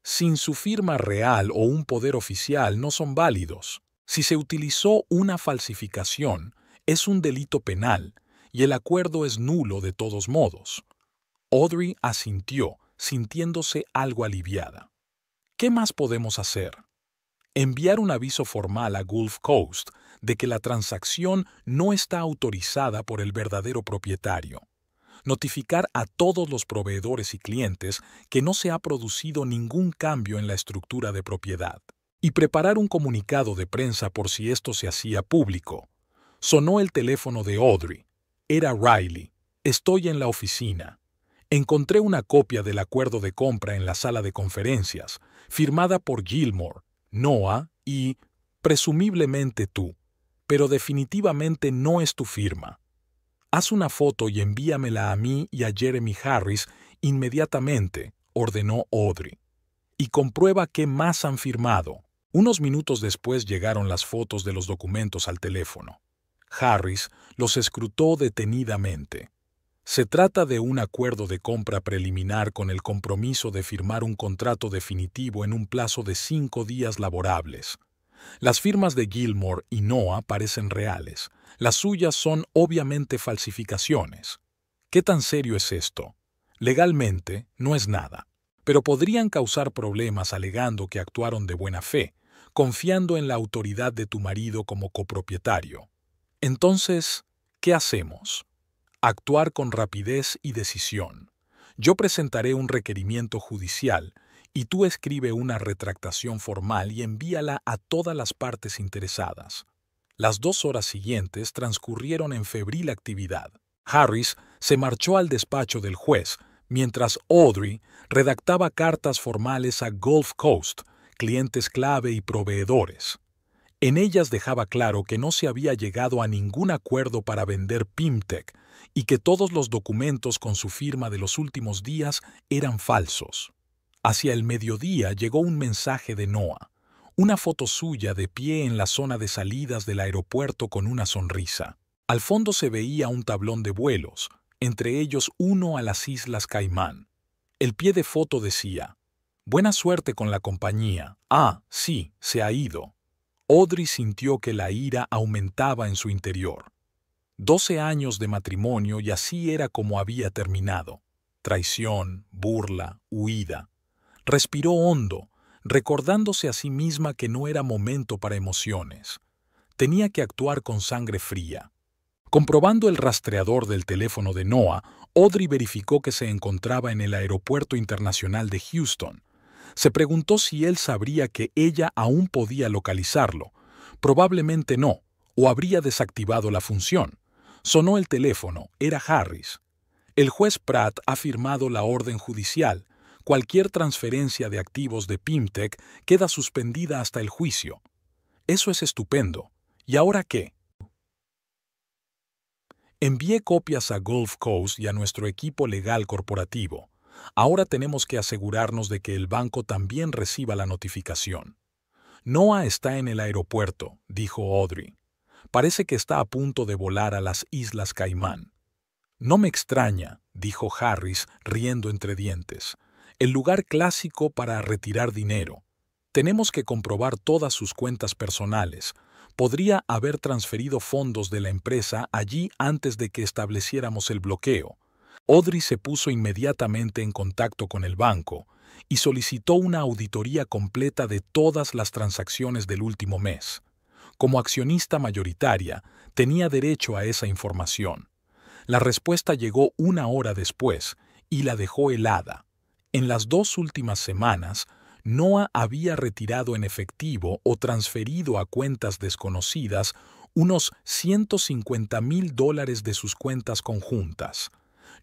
Sin su firma real o un poder oficial no son válidos. Si se utilizó una falsificación, es un delito penal y el acuerdo es nulo de todos modos. Audrey asintió, sintiéndose algo aliviada. ¿Qué más podemos hacer? Enviar un aviso formal a Gulf Coast de que la transacción no está autorizada por el verdadero propietario. Notificar a todos los proveedores y clientes que no se ha producido ningún cambio en la estructura de propiedad. Y preparar un comunicado de prensa por si esto se hacía público. Sonó el teléfono de Audrey. Era Riley. Estoy en la oficina. Encontré una copia del acuerdo de compra en la sala de conferencias, firmada por Gilmore, Noah y, presumiblemente tú, pero definitivamente no es tu firma. Haz una foto y envíamela a mí y a Jeremy Harris inmediatamente, ordenó Audrey. Y comprueba qué más han firmado. Unos minutos después llegaron las fotos de los documentos al teléfono. Harris los escrutó detenidamente. Se trata de un acuerdo de compra preliminar con el compromiso de firmar un contrato definitivo en un plazo de 5 días laborables. Las firmas de Gilmore y Noah parecen reales. Las suyas son obviamente falsificaciones. ¿Qué tan serio es esto? Legalmente, no es nada. Pero podrían causar problemas alegando que actuaron de buena fe, confiando en la autoridad de tu marido como copropietario. Entonces, ¿qué hacemos? Actuar con rapidez y decisión. Yo presentaré un requerimiento judicial y tú escribe una retractación formal y envíala a todas las partes interesadas. Las 2 horas siguientes transcurrieron en febril actividad. Harris se marchó al despacho del juez, mientras Audrey redactaba cartas formales a Gulf Coast, clientes clave y proveedores. En ellas dejaba claro que no se había llegado a ningún acuerdo para vender Pimtech y que todos los documentos con su firma de los últimos días eran falsos. Hacia el mediodía llegó un mensaje de Noah, una foto suya de pie en la zona de salidas del aeropuerto con una sonrisa. Al fondo se veía un tablón de vuelos, entre ellos uno a las Islas Caimán. El pie de foto decía, Buena suerte con la compañía. Ah, sí, se ha ido. Audrey sintió que la ira aumentaba en su interior. 12 años de matrimonio y así era como había terminado. Traición, burla, huida. Respiró hondo, recordándose a sí misma que no era momento para emociones. Tenía que actuar con sangre fría. Comprobando el rastreador del teléfono de Noah, Audrey verificó que se encontraba en el Aeropuerto Internacional de Houston. Se preguntó si él sabría que ella aún podía localizarlo. Probablemente no, o habría desactivado la función. Sonó el teléfono, era Harris. El juez Pratt ha firmado la orden judicial. Cualquier transferencia de activos de Pimtech queda suspendida hasta el juicio. Eso es estupendo. ¿Y ahora qué? Envié copias a Gulf Coast y a nuestro equipo legal corporativo. Ahora tenemos que asegurarnos de que el banco también reciba la notificación. Noah está en el aeropuerto, dijo Audrey. Parece que está a punto de volar a las Islas Caimán. No me extraña, dijo Harris, riendo entre dientes. El lugar clásico para retirar dinero. Tenemos que comprobar todas sus cuentas personales. Podría haber transferido fondos de la empresa allí antes de que estableciéramos el bloqueo. Audrey se puso inmediatamente en contacto con el banco y solicitó una auditoría completa de todas las transacciones del último mes. Como accionista mayoritaria, tenía derecho a esa información. La respuesta llegó 1 hora después y la dejó helada. En las 2 últimas semanas, Noah había retirado en efectivo o transferido a cuentas desconocidas unos $150,000 de sus cuentas conjuntas.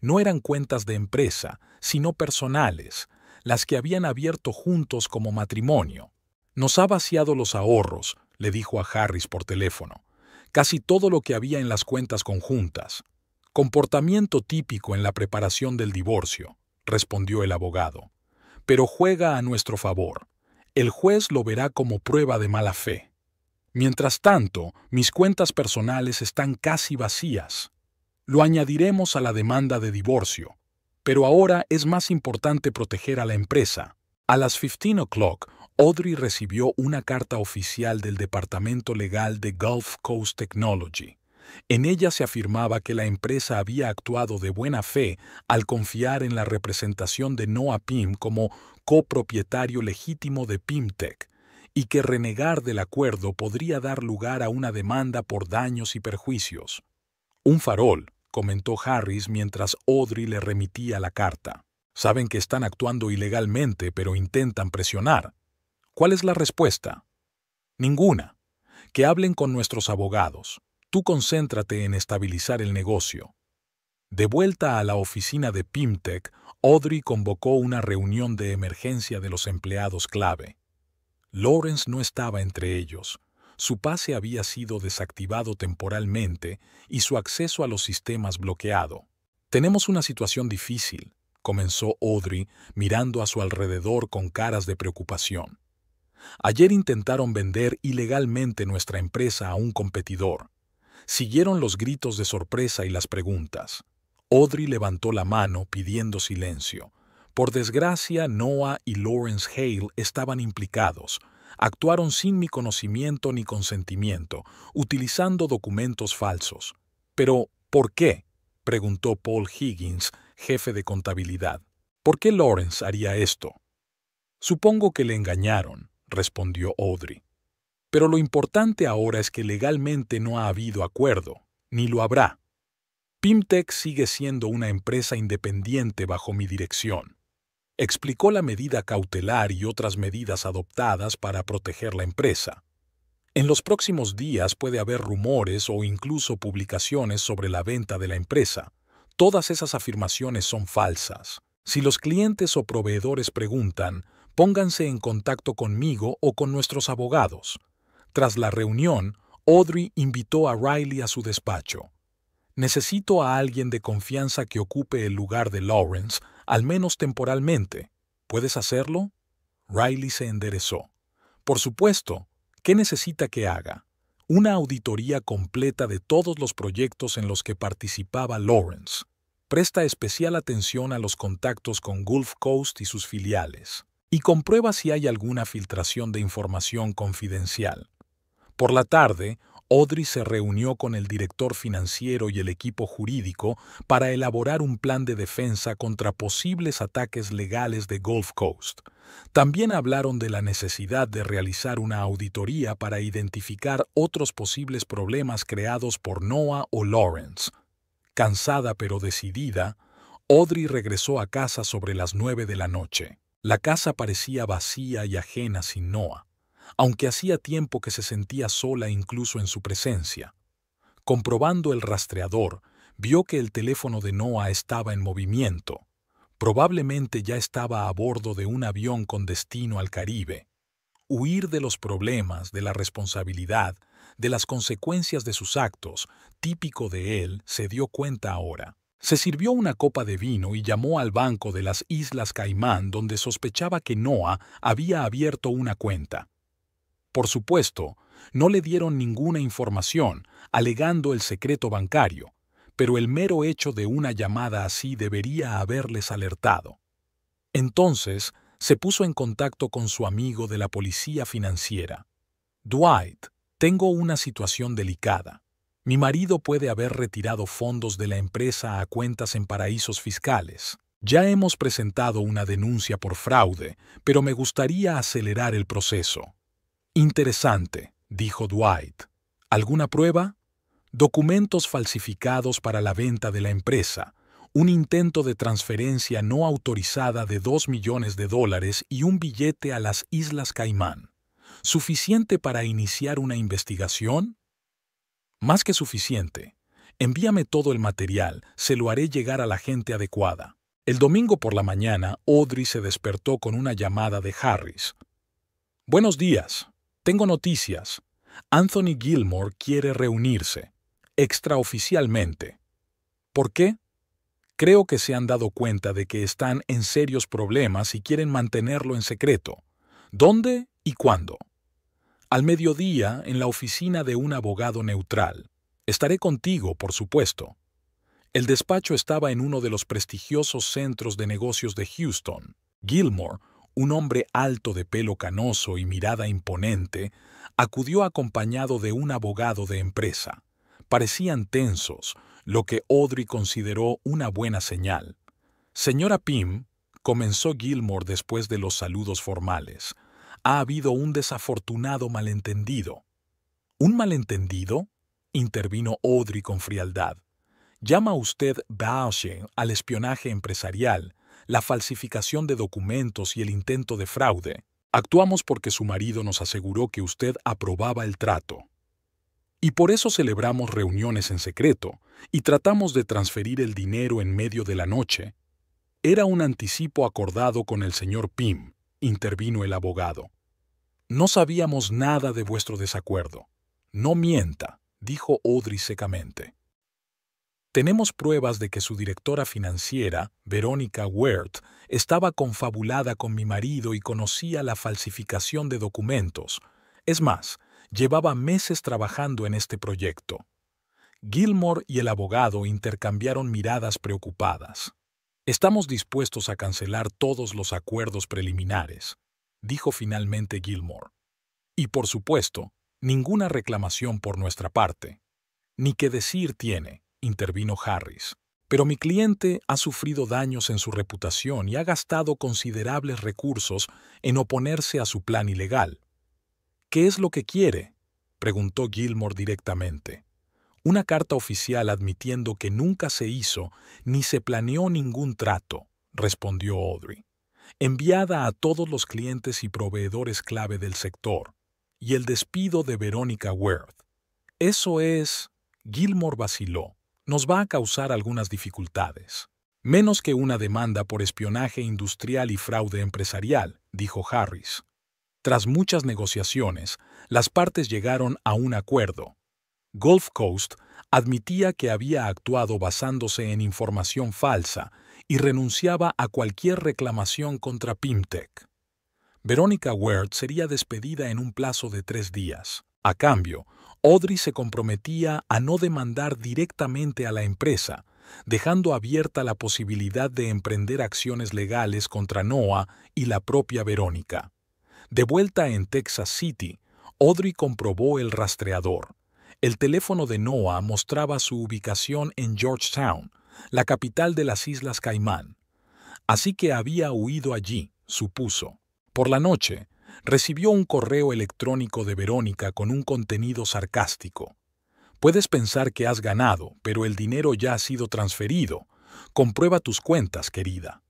No eran cuentas de empresa, sino personales, las que habían abierto juntos como matrimonio. Nos ha vaciado los ahorros, le dijo a Harris por teléfono. Casi todo lo que había en las cuentas conjuntas. Comportamiento típico en la preparación del divorcio, respondió el abogado. Pero juega a nuestro favor. El juez lo verá como prueba de mala fe. Mientras tanto, mis cuentas personales están casi vacías. Lo añadiremos a la demanda de divorcio. Pero ahora es más importante proteger a la empresa. A las 15 o'clock, Audrey recibió una carta oficial del Departamento Legal de Gulf Coast Technology. En ella se afirmaba que la empresa había actuado de buena fe al confiar en la representación de Noah Pym como copropietario legítimo de Pimtech y que renegar del acuerdo podría dar lugar a una demanda por daños y perjuicios. Un farol, comentó Harris mientras Audrey le remitía la carta. Saben que están actuando ilegalmente, pero intentan presionar. ¿Cuál es la respuesta? Ninguna. Que hablen con nuestros abogados. Tú concéntrate en estabilizar el negocio. De vuelta a la oficina de Pimtech, Audrey convocó una reunión de emergencia de los empleados clave. Lawrence no estaba entre ellos. Su pase había sido desactivado temporalmente y su acceso a los sistemas bloqueado. Tenemos una situación difícil, comenzó Audrey, mirando a su alrededor con caras de preocupación. Ayer intentaron vender ilegalmente nuestra empresa a un competidor. Siguieron los gritos de sorpresa y las preguntas. Audrey levantó la mano pidiendo silencio. Por desgracia, Noah y Lawrence Hale estaban implicados. Actuaron sin mi conocimiento ni consentimiento, utilizando documentos falsos. Pero, ¿por qué?, preguntó Paul Higgins, jefe de contabilidad. ¿Por qué Lawrence haría esto? Supongo que le engañaron, respondió Audrey. Pero lo importante ahora es que legalmente no ha habido acuerdo, ni lo habrá. Pimtech sigue siendo una empresa independiente bajo mi dirección. Explicó la medida cautelar y otras medidas adoptadas para proteger la empresa. En los próximos días puede haber rumores o incluso publicaciones sobre la venta de la empresa. Todas esas afirmaciones son falsas. Si los clientes o proveedores preguntan, pónganse en contacto conmigo o con nuestros abogados. Tras la reunión, Audrey invitó a Riley a su despacho. Necesito a alguien de confianza que ocupe el lugar de Lawrence, al menos temporalmente. ¿Puedes hacerlo? Riley se enderezó. Por supuesto. ¿Qué necesita que haga? Una auditoría completa de todos los proyectos en los que participaba Lawrence. Presta especial atención a los contactos con Gulf Coast y sus filiales. y comprueba si hay alguna filtración de información confidencial. Por la tarde, Audrey se reunió con el director financiero y el equipo jurídico para elaborar un plan de defensa contra posibles ataques legales de Gulf Coast. También hablaron de la necesidad de realizar una auditoría para identificar otros posibles problemas creados por Noah o Lawrence. Cansada pero decidida, Audrey regresó a casa sobre las 9 de la noche. La casa parecía vacía y ajena sin Noah, aunque hacía tiempo que se sentía sola incluso en su presencia. Comprobando el rastreador, vio que el teléfono de Noah estaba en movimiento. Probablemente ya estaba a bordo de un avión con destino al Caribe. Huir de los problemas, de la responsabilidad, de las consecuencias de sus actos, típico de él, se dio cuenta ahora. Se sirvió una copa de vino y llamó al banco de las Islas Caimán donde sospechaba que Noah había abierto una cuenta. Por supuesto, no le dieron ninguna información, alegando el secreto bancario, pero el mero hecho de una llamada así debería haberles alertado. Entonces, se puso en contacto con su amigo de la policía financiera. Dwight, tengo una situación delicada. Mi marido puede haber retirado fondos de la empresa a cuentas en paraísos fiscales. Ya hemos presentado una denuncia por fraude, pero me gustaría acelerar el proceso. Interesante, dijo Dwight. ¿Alguna prueba? Documentos falsificados para la venta de la empresa, un intento de transferencia no autorizada de $2 millones y un billete a las Islas Caimán. ¿Suficiente para iniciar una investigación? Más que suficiente. Envíame todo el material, se lo haré llegar a la gente adecuada. El domingo por la mañana, Audrey se despertó con una llamada de Harris. Buenos días. Tengo noticias. Anthony Gilmore quiere reunirse, extraoficialmente. ¿Por qué? Creo que se han dado cuenta de que están en serios problemas y quieren mantenerlo en secreto. ¿Dónde y cuándo? Al mediodía, en la oficina de un abogado neutral. Estaré contigo, por supuesto. El despacho estaba en uno de los prestigiosos centros de negocios de Houston. Gilmore, un hombre alto de pelo canoso y mirada imponente, acudió acompañado de un abogado de empresa. Parecían tensos, lo que Audrey consideró una buena señal. Señora Pym, comenzó Gilmore después de los saludos formales, ha habido un desafortunado malentendido. ¿Un malentendido?, intervino Audrey con frialdad. ¿Llama usted bashing al espionaje empresarial, la falsificación de documentos y el intento de fraude? Actuamos porque su marido nos aseguró que usted aprobaba el trato. Y por eso celebramos reuniones en secreto y tratamos de transferir el dinero en medio de la noche. Era un anticipo acordado con el señor Pym, intervino el abogado. No sabíamos nada de vuestro desacuerdo. No mienta, dijo Audrey secamente. Tenemos pruebas de que su directora financiera, Veronica Wert, estaba confabulada con mi marido y conocía la falsificación de documentos. Es más, llevaba meses trabajando en este proyecto. Gilmore y el abogado intercambiaron miradas preocupadas. Estamos dispuestos a cancelar todos los acuerdos preliminares, dijo finalmente Gilmore. Y por supuesto, ninguna reclamación por nuestra parte. Ni qué decir tiene, intervino Harris. Pero mi cliente ha sufrido daños en su reputación y ha gastado considerables recursos en oponerse a su plan ilegal. ¿Qué es lo que quiere?, preguntó Gilmore directamente. Una carta oficial admitiendo que nunca se hizo ni se planeó ningún trato, respondió Audrey, enviada a todos los clientes y proveedores clave del sector, y el despido de Veronica Wert. Eso es... Gilmore vaciló. Nos va a causar algunas dificultades. Menos que una demanda por espionaje industrial y fraude empresarial, dijo Harris. Tras muchas negociaciones, las partes llegaron a un acuerdo. Gulf Coast admitía que había actuado basándose en información falsa y renunciaba a cualquier reclamación contra Pymtech. Veronica Wert sería despedida en un plazo de 3 días. A cambio, Audrey se comprometía a no demandar directamente a la empresa, dejando abierta la posibilidad de emprender acciones legales contra Noah y la propia Verónica. De vuelta en Texas City, Audrey comprobó el rastreador. El teléfono de Noah mostraba su ubicación en Georgetown, la capital de las Islas Caimán. Así que había huido allí, supuso. Por la noche, recibió un correo electrónico de Verónica con un contenido sarcástico. Puedes pensar que has ganado, pero el dinero ya ha sido transferido. Comprueba tus cuentas, querida.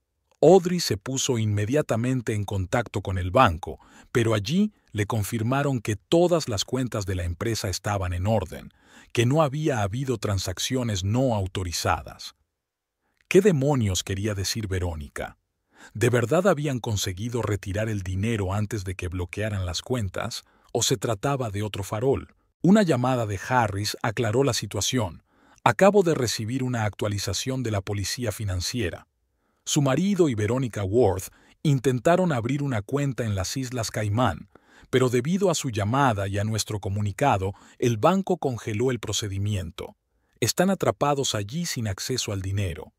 Audrey se puso inmediatamente en contacto con el banco, pero allí le confirmaron que todas las cuentas de la empresa estaban en orden, que no había habido transacciones no autorizadas. ¿Qué demonios quería decir Verónica? ¿De verdad habían conseguido retirar el dinero antes de que bloquearan las cuentas, o se trataba de otro farol? Una llamada de Harris aclaró la situación. Acabo de recibir una actualización de la policía financiera. Su marido y Verónica Worth intentaron abrir una cuenta en las Islas Caimán, pero debido a su llamada y a nuestro comunicado, el banco congeló el procedimiento. Están atrapados allí sin acceso al dinero.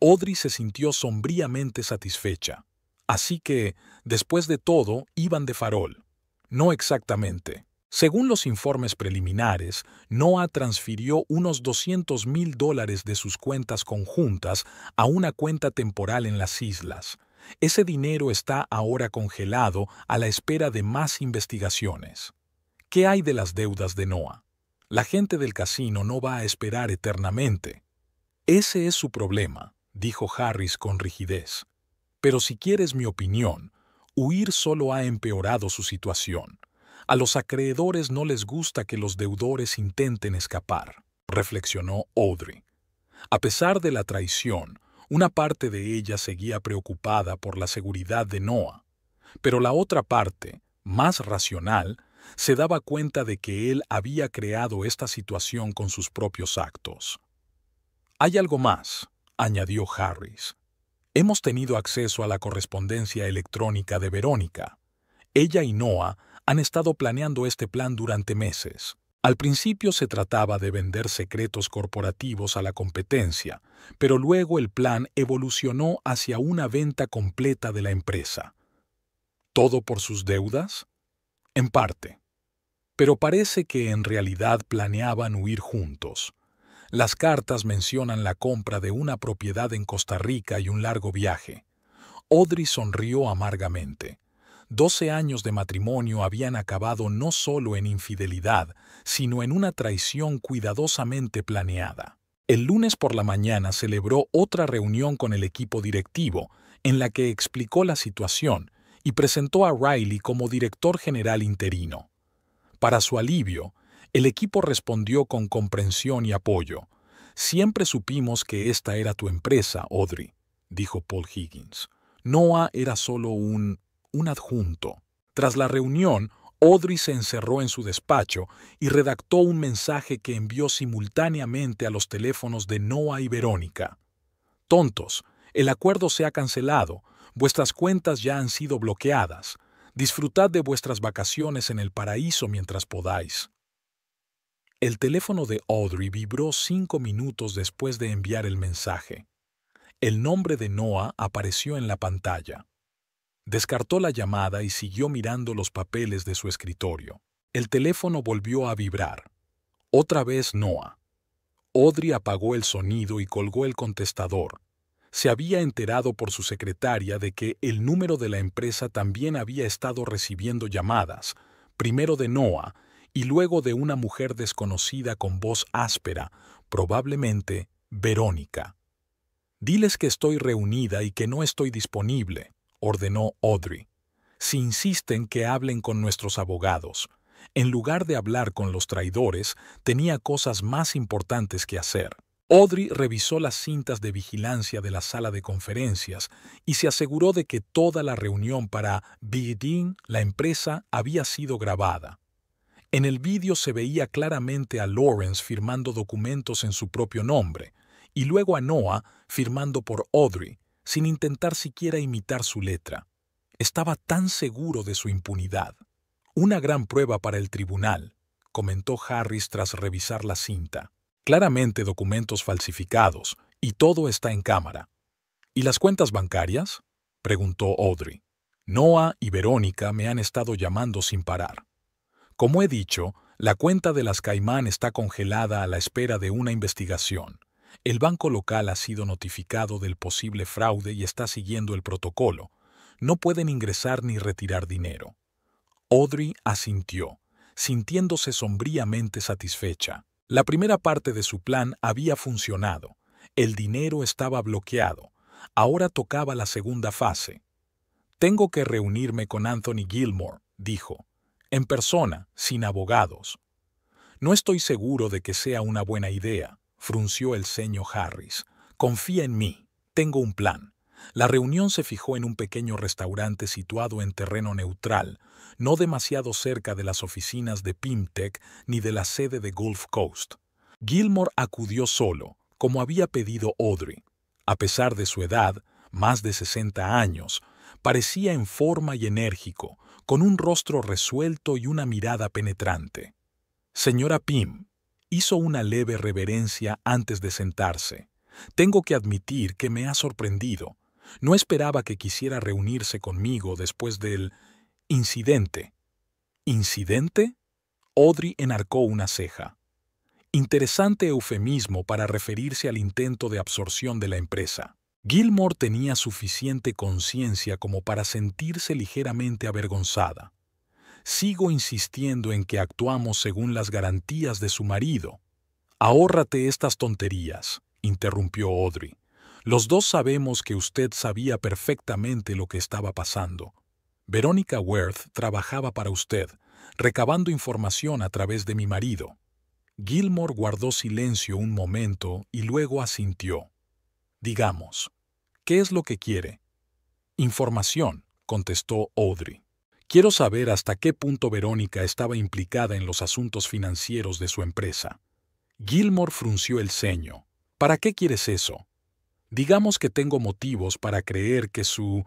Audrey se sintió sombríamente satisfecha. Así que, después de todo, iban de farol. No exactamente. Según los informes preliminares, Noah transfirió unos $200,000 de sus cuentas conjuntas a una cuenta temporal en las islas. Ese dinero está ahora congelado a la espera de más investigaciones. ¿Qué hay de las deudas de Noah? La gente del casino no va a esperar eternamente. Ese es su problema, dijo Harris con rigidez. Pero si quieres mi opinión, huir solo ha empeorado su situación. A los acreedores no les gusta que los deudores intenten escapar, reflexionó Audrey. A pesar de la traición, una parte de ella seguía preocupada por la seguridad de Noah, pero la otra parte, más racional, se daba cuenta de que él había creado esta situación con sus propios actos. Hay algo más, añadió Harris. Hemos tenido acceso a la correspondencia electrónica de Verónica. Ella y Noah han estado planeando este plan durante meses. Al principio se trataba de vender secretos corporativos a la competencia, pero luego el plan evolucionó hacia una venta completa de la empresa. ¿Todo por sus deudas? En parte. Pero parece que en realidad planeaban huir juntos. Las cartas mencionan la compra de una propiedad en Costa Rica y un largo viaje. Audrey sonrió amargamente. 12 años de matrimonio habían acabado no solo en infidelidad, sino en una traición cuidadosamente planeada. El lunes por la mañana celebró otra reunión con el equipo directivo, en la que explicó la situación y presentó a Riley como director general interino. Para su alivio, el equipo respondió con comprensión y apoyo. Siempre supimos que esta era tu empresa, Audrey, dijo Paul Higgins. Noah era solo un adjunto. Tras la reunión, Audrey se encerró en su despacho y redactó un mensaje que envió simultáneamente a los teléfonos de Noah y Verónica. Tontos, el acuerdo se ha cancelado, vuestras cuentas ya han sido bloqueadas. Disfrutad de vuestras vacaciones en el paraíso mientras podáis. El teléfono de Audrey vibró 5 minutos después de enviar el mensaje. El nombre de Noah apareció en la pantalla. Descartó la llamada y siguió mirando los papeles de su escritorio. El teléfono volvió a vibrar. Otra vez Noah. Audrey apagó el sonido y colgó el contestador. Se había enterado por su secretaria de que el número de la empresa también había estado recibiendo llamadas, primero de Noah y luego de una mujer desconocida con voz áspera, probablemente Verónica. Diles que estoy reunida y que no estoy disponible, ordenó Audrey. Si insisten que hablen con nuestros abogados. En lugar de hablar con los traidores, tenía cosas más importantes que hacer. Audrey revisó las cintas de vigilancia de la sala de conferencias y se aseguró de que toda la reunión para Bidin, la empresa, había sido grabada. En el vídeo se veía claramente a Lawrence firmando documentos en su propio nombre y luego a Noah firmando por Audrey, sin intentar siquiera imitar su letra. Estaba tan seguro de su impunidad. Una gran prueba para el tribunal, comentó Harris tras revisar la cinta. Claramente documentos falsificados, Y todo está en cámara. ¿Y las cuentas bancarias?, preguntó Audrey. Noah y Verónica me han estado llamando sin parar. Como he dicho, la cuenta de las Caimán está congelada a la espera de una investigación. El banco local ha sido notificado del posible fraude y está siguiendo el protocolo. No pueden ingresar ni retirar dinero. Audrey asintió, sintiéndose sombríamente satisfecha. La primera parte de su plan había funcionado. El dinero estaba bloqueado. Ahora tocaba la segunda fase. Tengo que reunirme con Anthony Gilmore, dijo, en persona, sin abogados. No estoy seguro de que sea una buena idea, frunció el ceño Harris. Confía en mí, tengo un plan. La reunión se fijó en un pequeño restaurante situado en terreno neutral, no demasiado cerca de las oficinas de Pimtech ni de la sede de Gulf Coast. Gilmore acudió solo, como había pedido Audrey. A pesar de su edad, más de 60 años, parecía en forma y enérgico, con un rostro resuelto y una mirada penetrante. Señora Pym, hizo una leve reverencia antes de sentarse. Tengo que admitir que me ha sorprendido. No esperaba que quisiera reunirse conmigo después del incidente. ¿Incidente? Audrey enarcó una ceja. Interesante eufemismo para referirse al intento de absorción de la empresa. Gilmore tenía suficiente conciencia como para sentirse ligeramente avergonzada. Sigo insistiendo en que actuamos según las garantías de su marido. Ahórrate estas tonterías, interrumpió Audrey. Los dos sabemos que usted sabía perfectamente lo que estaba pasando. Verónica Worth trabajaba para usted, recabando información a través de mi marido. Gilmore guardó silencio un momento y luego asintió. Digamos, ¿qué es lo que quiere? Información, contestó Audrey. Quiero saber hasta qué punto Verónica estaba implicada en los asuntos financieros de su empresa. Gilmore frunció el ceño. ¿Para qué quieres eso? Digamos que tengo motivos para creer que su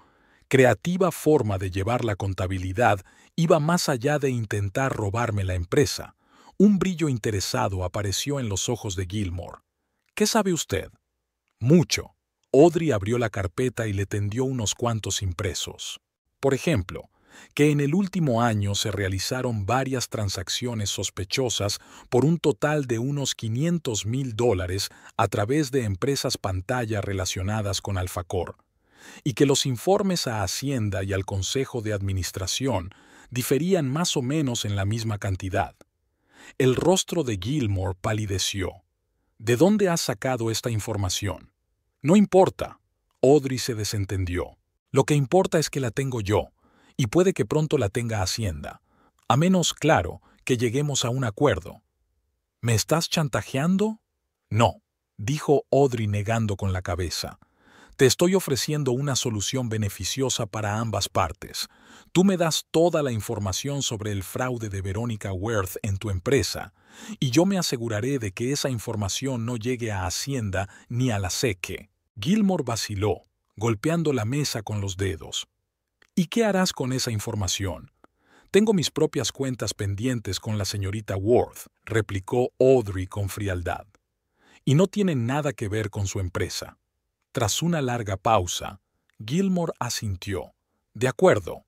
creativa forma de llevar la contabilidad iba más allá de intentar robarme la empresa. Un brillo interesado apareció en los ojos de Gilmore. ¿Qué sabe usted? Mucho. Audrey abrió la carpeta y le tendió unos cuantos impresos. Por ejemplo, que en el último año se realizaron varias transacciones sospechosas por un total de unos $500,000 a través de empresas pantalla relacionadas con Alfacor, y que los informes a Hacienda y al Consejo de Administración diferían más o menos en la misma cantidad. El rostro de Gilmore palideció. ¿De dónde has sacado esta información? No importa. Audrey se desentendió. Lo que importa es que la tengo yo, y puede que pronto la tenga Hacienda. A menos, claro, que lleguemos a un acuerdo. ¿Me estás chantajeando? No, dijo Audrey negando con la cabeza. Te estoy ofreciendo una solución beneficiosa para ambas partes. Tú me das toda la información sobre el fraude de Verónica Worth en tu empresa, y yo me aseguraré de que esa información no llegue a Hacienda ni a la SEC. Gilmore vaciló, golpeando la mesa con los dedos. ¿Y qué harás con esa información? Tengo mis propias cuentas pendientes con la señorita Worth, replicó Audrey con frialdad. Y no tienen nada que ver con su empresa. Tras una larga pausa, Gilmore asintió. De acuerdo,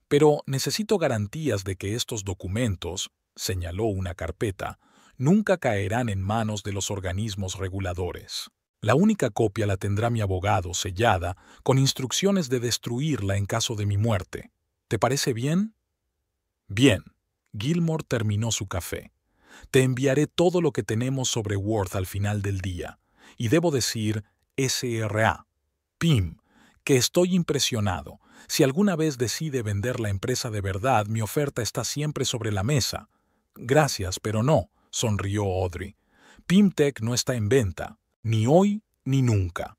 pero necesito garantías de que estos documentos, señaló una carpeta, nunca caerán en manos de los organismos reguladores. La única copia la tendrá mi abogado sellada, con instrucciones de destruirla en caso de mi muerte. ¿Te parece bien? Bien. Gilmore terminó su café. Te enviaré todo lo que tenemos sobre Worth al final del día. Y debo decir, S.R.A. Pym, que estoy impresionado. Si alguna vez decide vender la empresa de verdad, mi oferta está siempre sobre la mesa. Gracias, pero no, sonrió Audrey. Pimtech no está en venta, ni hoy ni nunca.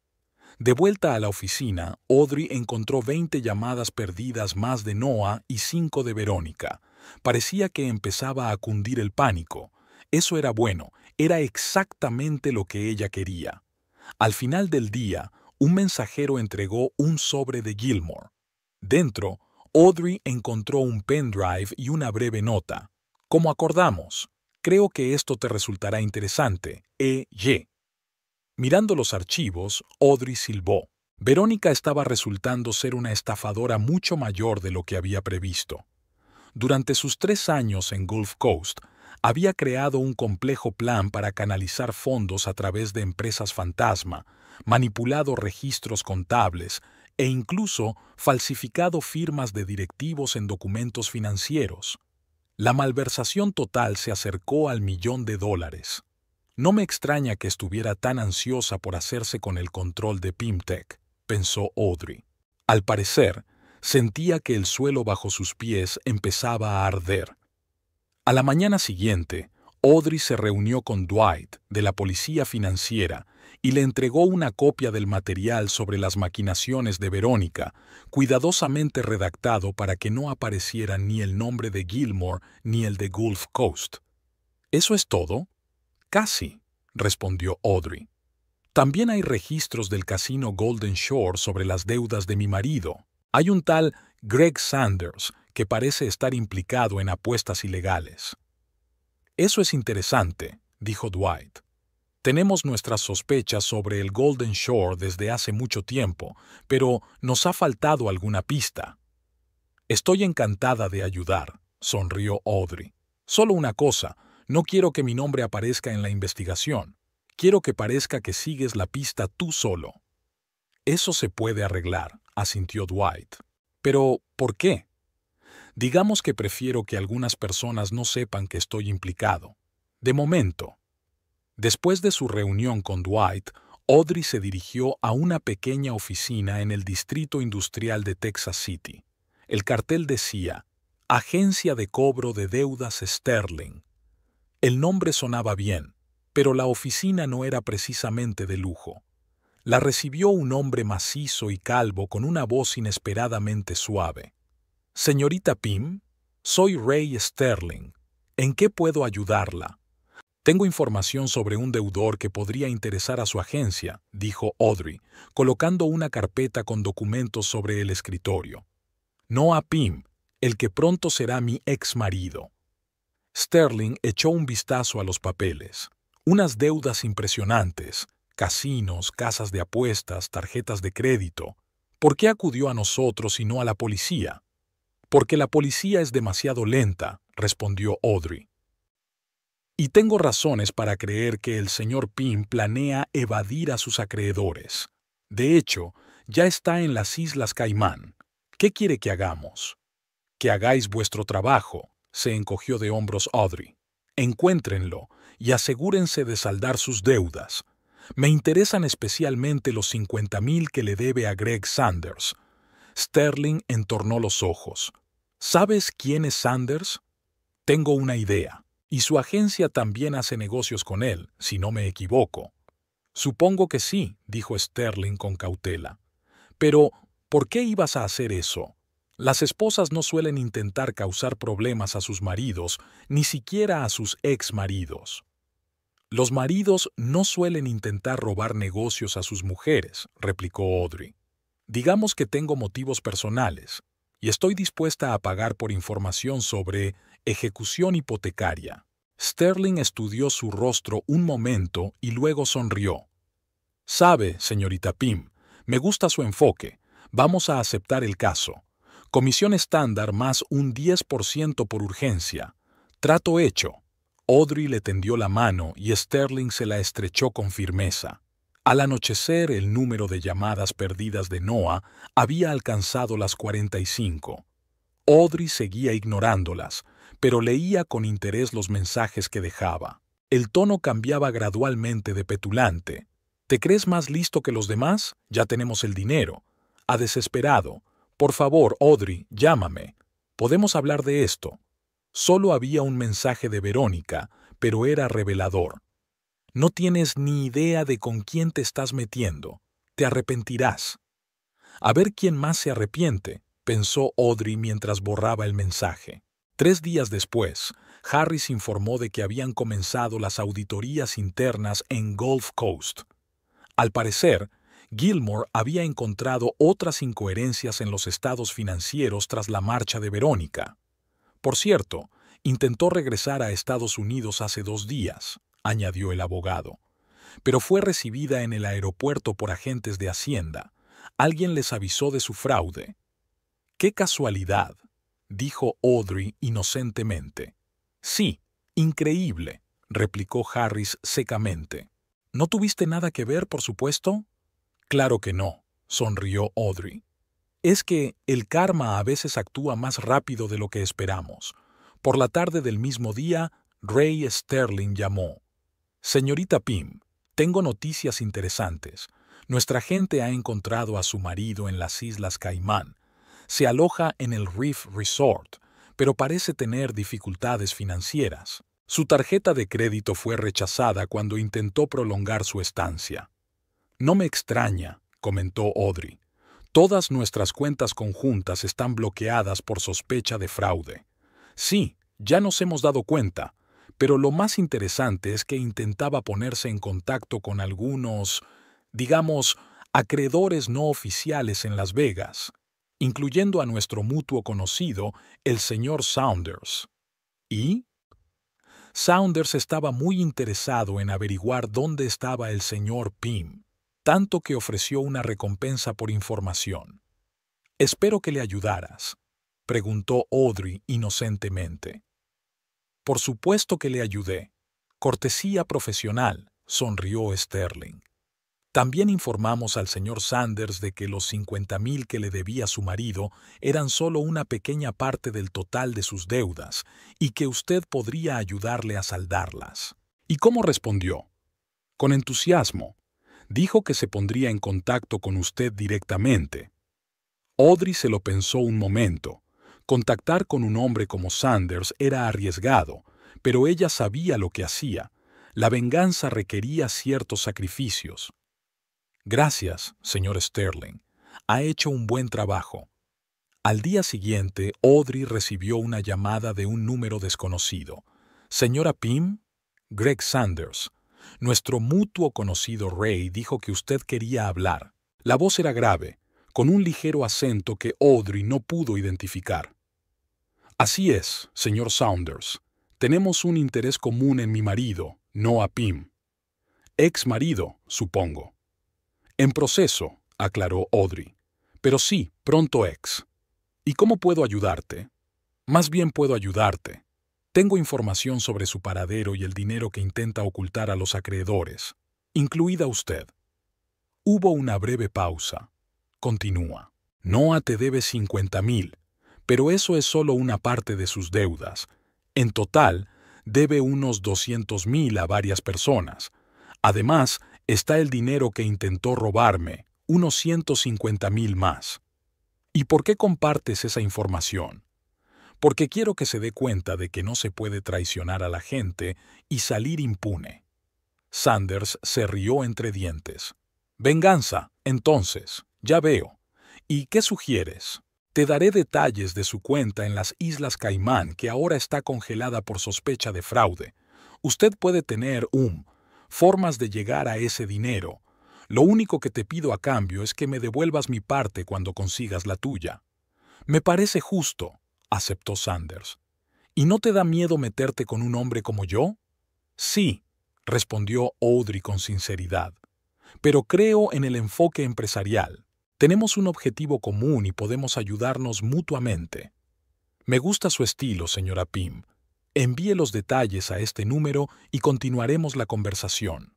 De vuelta a la oficina, Audrey encontró 20 llamadas perdidas más de Noah y 5 de Verónica. Parecía que empezaba a cundir el pánico. Eso era bueno, era exactamente lo que ella quería. Al final del día, un mensajero entregó un sobre de Gilmore. Dentro, Audrey encontró un pendrive y una breve nota. Como acordamos, creo que esto te resultará interesante, E.Y. Mirando los archivos, Audrey silbó. Verónica estaba resultando ser una estafadora mucho mayor de lo que había previsto. Durante sus 3 años en Gulf Coast, había creado un complejo plan para canalizar fondos a través de empresas fantasma, manipulado registros contables e incluso falsificado firmas de directivos en documentos financieros. La malversación total se acercó al $1.000.000. No me extraña que estuviera tan ansiosa por hacerse con el control de Pimtech, pensó Audrey. Al parecer, sentía que el suelo bajo sus pies empezaba a arder. A la mañana siguiente, Audrey se reunió con Dwight, de la policía financiera, y le entregó una copia del material sobre las maquinaciones de Verónica, cuidadosamente redactado para que no apareciera ni el nombre de Gilmore ni el de Gulf Coast. ¿Eso es todo? Casi, respondió Audrey. También hay registros del casino Golden Shore sobre las deudas de mi marido. Hay un tal Greg Sanders que parece estar implicado en apuestas ilegales. Eso es interesante, dijo Dwight. Tenemos nuestras sospechas sobre el Golden Shore desde hace mucho tiempo, pero nos ha faltado alguna pista. Estoy encantada de ayudar, sonrió Audrey. Solo una cosa, no quiero que mi nombre aparezca en la investigación. Quiero que parezca que sigues la pista tú solo. Eso se puede arreglar, asintió Dwight. Pero, ¿por qué? Digamos que prefiero que algunas personas no sepan que estoy implicado. De momento. Después de su reunión con Dwight, Audrey se dirigió a una pequeña oficina en el distrito industrial de Texas City. El cartel decía, Agencia de Cobro de Deudas Sterling. El nombre sonaba bien, pero la oficina no era precisamente de lujo. La recibió un hombre macizo y calvo con una voz inesperadamente suave. Señorita Pym, soy Ray Sterling. ¿En qué puedo ayudarla? Tengo información sobre un deudor que podría interesar a su agencia, dijo Audrey, colocando una carpeta con documentos sobre el escritorio. No a Pym, el que pronto será mi ex marido. Sterling echó un vistazo a los papeles. Unas deudas impresionantes, casinos, casas de apuestas, tarjetas de crédito. ¿Por qué acudió a nosotros y no a la policía? Porque la policía es demasiado lenta, respondió Audrey. Y tengo razones para creer que el señor Pym planea evadir a sus acreedores. De hecho, ya está en las Islas Caimán. ¿Qué quiere que hagamos? Que hagáis vuestro trabajo, se encogió de hombros Audrey. Encuéntrenlo y asegúrense de saldar sus deudas. Me interesan especialmente los 50,000 que le debe a Greg Sanders. Sterling entornó los ojos. ¿Sabes quién es Sanders? Tengo una idea. Y su agencia también hace negocios con él, si no me equivoco. Supongo que sí, dijo Sterling con cautela. Pero, ¿por qué ibas a hacer eso? Las esposas no suelen intentar causar problemas a sus maridos, ni siquiera a sus ex maridos. Los maridos no suelen intentar robar negocios a sus mujeres, replicó Audrey. Digamos que tengo motivos personales, y estoy dispuesta a pagar por información sobre ejecución hipotecaria. Sterling estudió su rostro un momento y luego sonrió. Sabe, señorita Pym, me gusta su enfoque. Vamos a aceptar el caso. Comisión estándar más un 10% por urgencia. Trato hecho. Audrey le tendió la mano y Sterling se la estrechó con firmeza. Al anochecer, el número de llamadas perdidas de Noah había alcanzado las 45. Audrey seguía ignorándolas, pero leía con interés los mensajes que dejaba. El tono cambiaba gradualmente de petulante. ¿Te crees más listo que los demás? Ya tenemos el dinero. A desesperado. Por favor, Audrey, llámame. Podemos hablar de esto. Solo había un mensaje de Verónica, pero era revelador. No tienes ni idea de con quién te estás metiendo. Te arrepentirás. A ver quién más se arrepiente, pensó Audrey mientras borraba el mensaje. 3 días después, Harris informó de que habían comenzado las auditorías internas en Gulf Coast. Al parecer, Gilmore había encontrado otras incoherencias en los estados financieros tras la marcha de Verónica. Por cierto, intentó regresar a Estados Unidos hace 2 días, añadió el abogado. pero fue recibida en el aeropuerto por agentes de Hacienda. Alguien les avisó de su fraude. ¡Qué casualidad!, dijo Audrey inocentemente. Sí, increíble, replicó Harris secamente. ¿No tuviste nada que ver, por supuesto? Claro que no, sonrió Audrey. Es que el karma a veces actúa más rápido de lo que esperamos. Por la tarde del mismo día, Ray Sterling llamó. Señorita Pym, tengo noticias interesantes. Nuestra gente ha encontrado a su marido en las Islas Caimán. Se aloja en el Reef Resort, pero parece tener dificultades financieras. Su tarjeta de crédito fue rechazada cuando intentó prolongar su estancia. No me extraña, comentó Audrey. Todas nuestras cuentas conjuntas están bloqueadas por sospecha de fraude. Sí, ya nos hemos dado cuenta, pero lo más interesante es que intentaba ponerse en contacto con algunos, digamos, acreedores no oficiales en Las Vegas, incluyendo a nuestro mutuo conocido, el señor Saunders. ¿Y? Saunders estaba muy interesado en averiguar dónde estaba el señor Pym, tanto que ofreció una recompensa por información. «Espero que le ayudaras», preguntó Audrey inocentemente. «Por supuesto que le ayudé. Cortesía profesional», sonrió Sterling. «También informamos al señor Sanders de que los 50,000 que le debía su marido eran solo una pequeña parte del total de sus deudas y que usted podría ayudarle a saldarlas». ¿Y cómo respondió? Con entusiasmo. Dijo que se pondría en contacto con usted directamente. Audrey se lo pensó un momento. Contactar con un hombre como Sanders era arriesgado, pero ella sabía lo que hacía. La venganza requería ciertos sacrificios. «Gracias, señor Sterling. Ha hecho un buen trabajo». Al día siguiente, Audrey recibió una llamada de un número desconocido. «Señora Pym, Greg Sanders. Nuestro mutuo conocido Ray dijo que usted quería hablar». La voz era grave, con un ligero acento que Audrey no pudo identificar. «Así es, señor Saunders. Tenemos un interés común en mi marido, Noah Pym. Ex marido, supongo». «En proceso», aclaró Audrey. «Pero sí, pronto ex». «¿Y cómo puedo ayudarte?» «Más bien puedo ayudarte. Tengo información sobre su paradero y el dinero que intenta ocultar a los acreedores, incluida usted». Hubo una breve pausa. Continúa. «Noah te debe 50,000, pero eso es solo una parte de sus deudas. En total, debe unos 200,000 a varias personas. Además, está el dinero que intentó robarme, unos 150,000 más». «¿Y por qué compartes esa información?» «Porque quiero que se dé cuenta de que no se puede traicionar a la gente y salir impune». Sanders se rió entre dientes. «Venganza, entonces, ya veo. ¿Y qué sugieres?» «Te daré detalles de su cuenta en las Islas Caimán, que ahora está congelada por sospecha de fraude. Usted puede tener formas de llegar a ese dinero. Lo único que te pido a cambio es que me devuelvas mi parte cuando consigas la tuya». «Me parece justo», aceptó Sanders. «¿Y no te da miedo meterte con un hombre como yo?» «Sí», respondió Audrey con sinceridad. «Pero creo en el enfoque empresarial. Tenemos un objetivo común y podemos ayudarnos mutuamente». «Me gusta su estilo, señora Pym. Envíe los detalles a este número y continuaremos la conversación».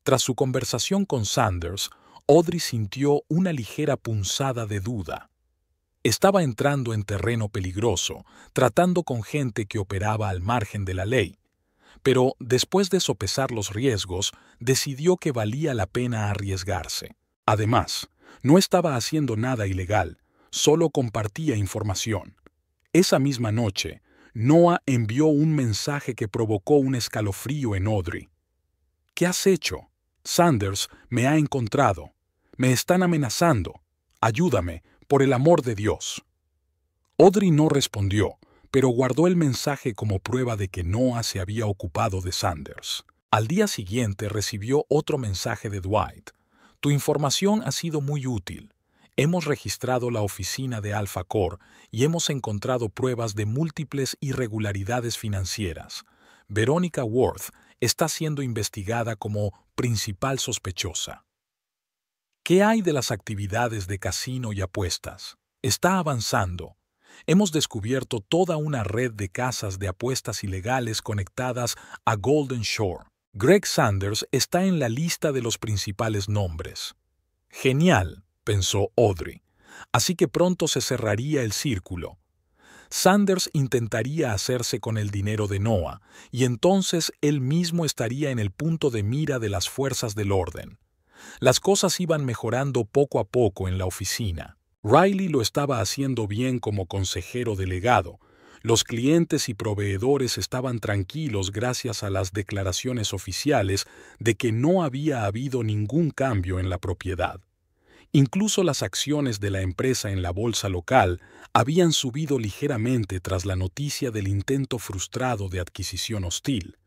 Tras su conversación con Sanders, Audrey sintió una ligera punzada de duda. Estaba entrando en terreno peligroso, tratando con gente que operaba al margen de la ley. Pero después de sopesar los riesgos, decidió que valía la pena arriesgarse. Además, no estaba haciendo nada ilegal, solo compartía información. Esa misma noche, Noah envió un mensaje que provocó un escalofrío en Audrey. «¿Qué has hecho? Sanders me ha encontrado. Me están amenazando. Ayúdame, por el amor de Dios». Audrey no respondió, pero guardó el mensaje como prueba de que Noah se había ocupado de Sanders. Al día siguiente recibió otro mensaje de Dwight. «Tu información ha sido muy útil. Hemos registrado la oficina de Alpha Core y hemos encontrado pruebas de múltiples irregularidades financieras. Veronica Worth está siendo investigada como principal sospechosa. ¿Qué hay de las actividades de casino y apuestas? Está avanzando. Hemos descubierto toda una red de casas de apuestas ilegales conectadas a Golden Shore. Greg Sanders está en la lista de los principales nombres. Genial, pensó Audrey. Así que pronto se cerraría el círculo. Sanders intentaría hacerse con el dinero de Noah, y entonces él mismo estaría en el punto de mira de las fuerzas del orden. Las cosas iban mejorando poco a poco en la oficina. Riley lo estaba haciendo bien como consejero delegado. Los clientes y proveedores estaban tranquilos gracias a las declaraciones oficiales de que no había habido ningún cambio en la propiedad. Incluso las acciones de la empresa en la bolsa local habían subido ligeramente tras la noticia del intento frustrado de adquisición hostil.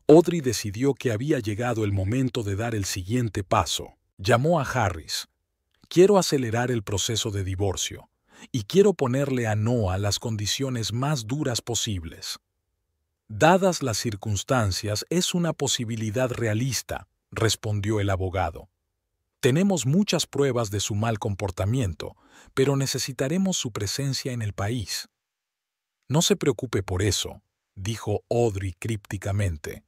Audrey decidió que había llegado el momento de dar el siguiente paso. Llamó a Harris. Quiero acelerar el proceso de divorcio y quiero ponerle a Noah las condiciones más duras posibles. Dadas las circunstancias, es una posibilidad realista, respondió el abogado. Tenemos muchas pruebas de su mal comportamiento, pero necesitaremos su presencia en el país. No se preocupe por eso, dijo Audrey crípticamente.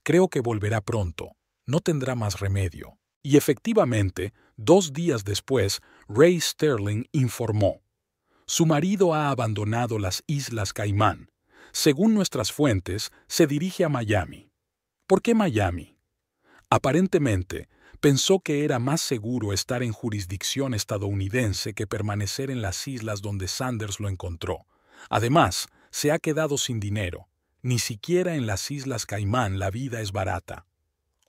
Creo que volverá pronto, no tendrá más remedio. Y efectivamente, 2 días después, Ray Sterling informó. Su marido ha abandonado las Islas Caimán. Según nuestras fuentes, se dirige a Miami. ¿Por qué Miami? Aparentemente, pensó que era más seguro estar en jurisdicción estadounidense que permanecer en las islas donde Sanders lo encontró. Además, se ha quedado sin dinero. Ni siquiera en las Islas Caimán la vida es barata.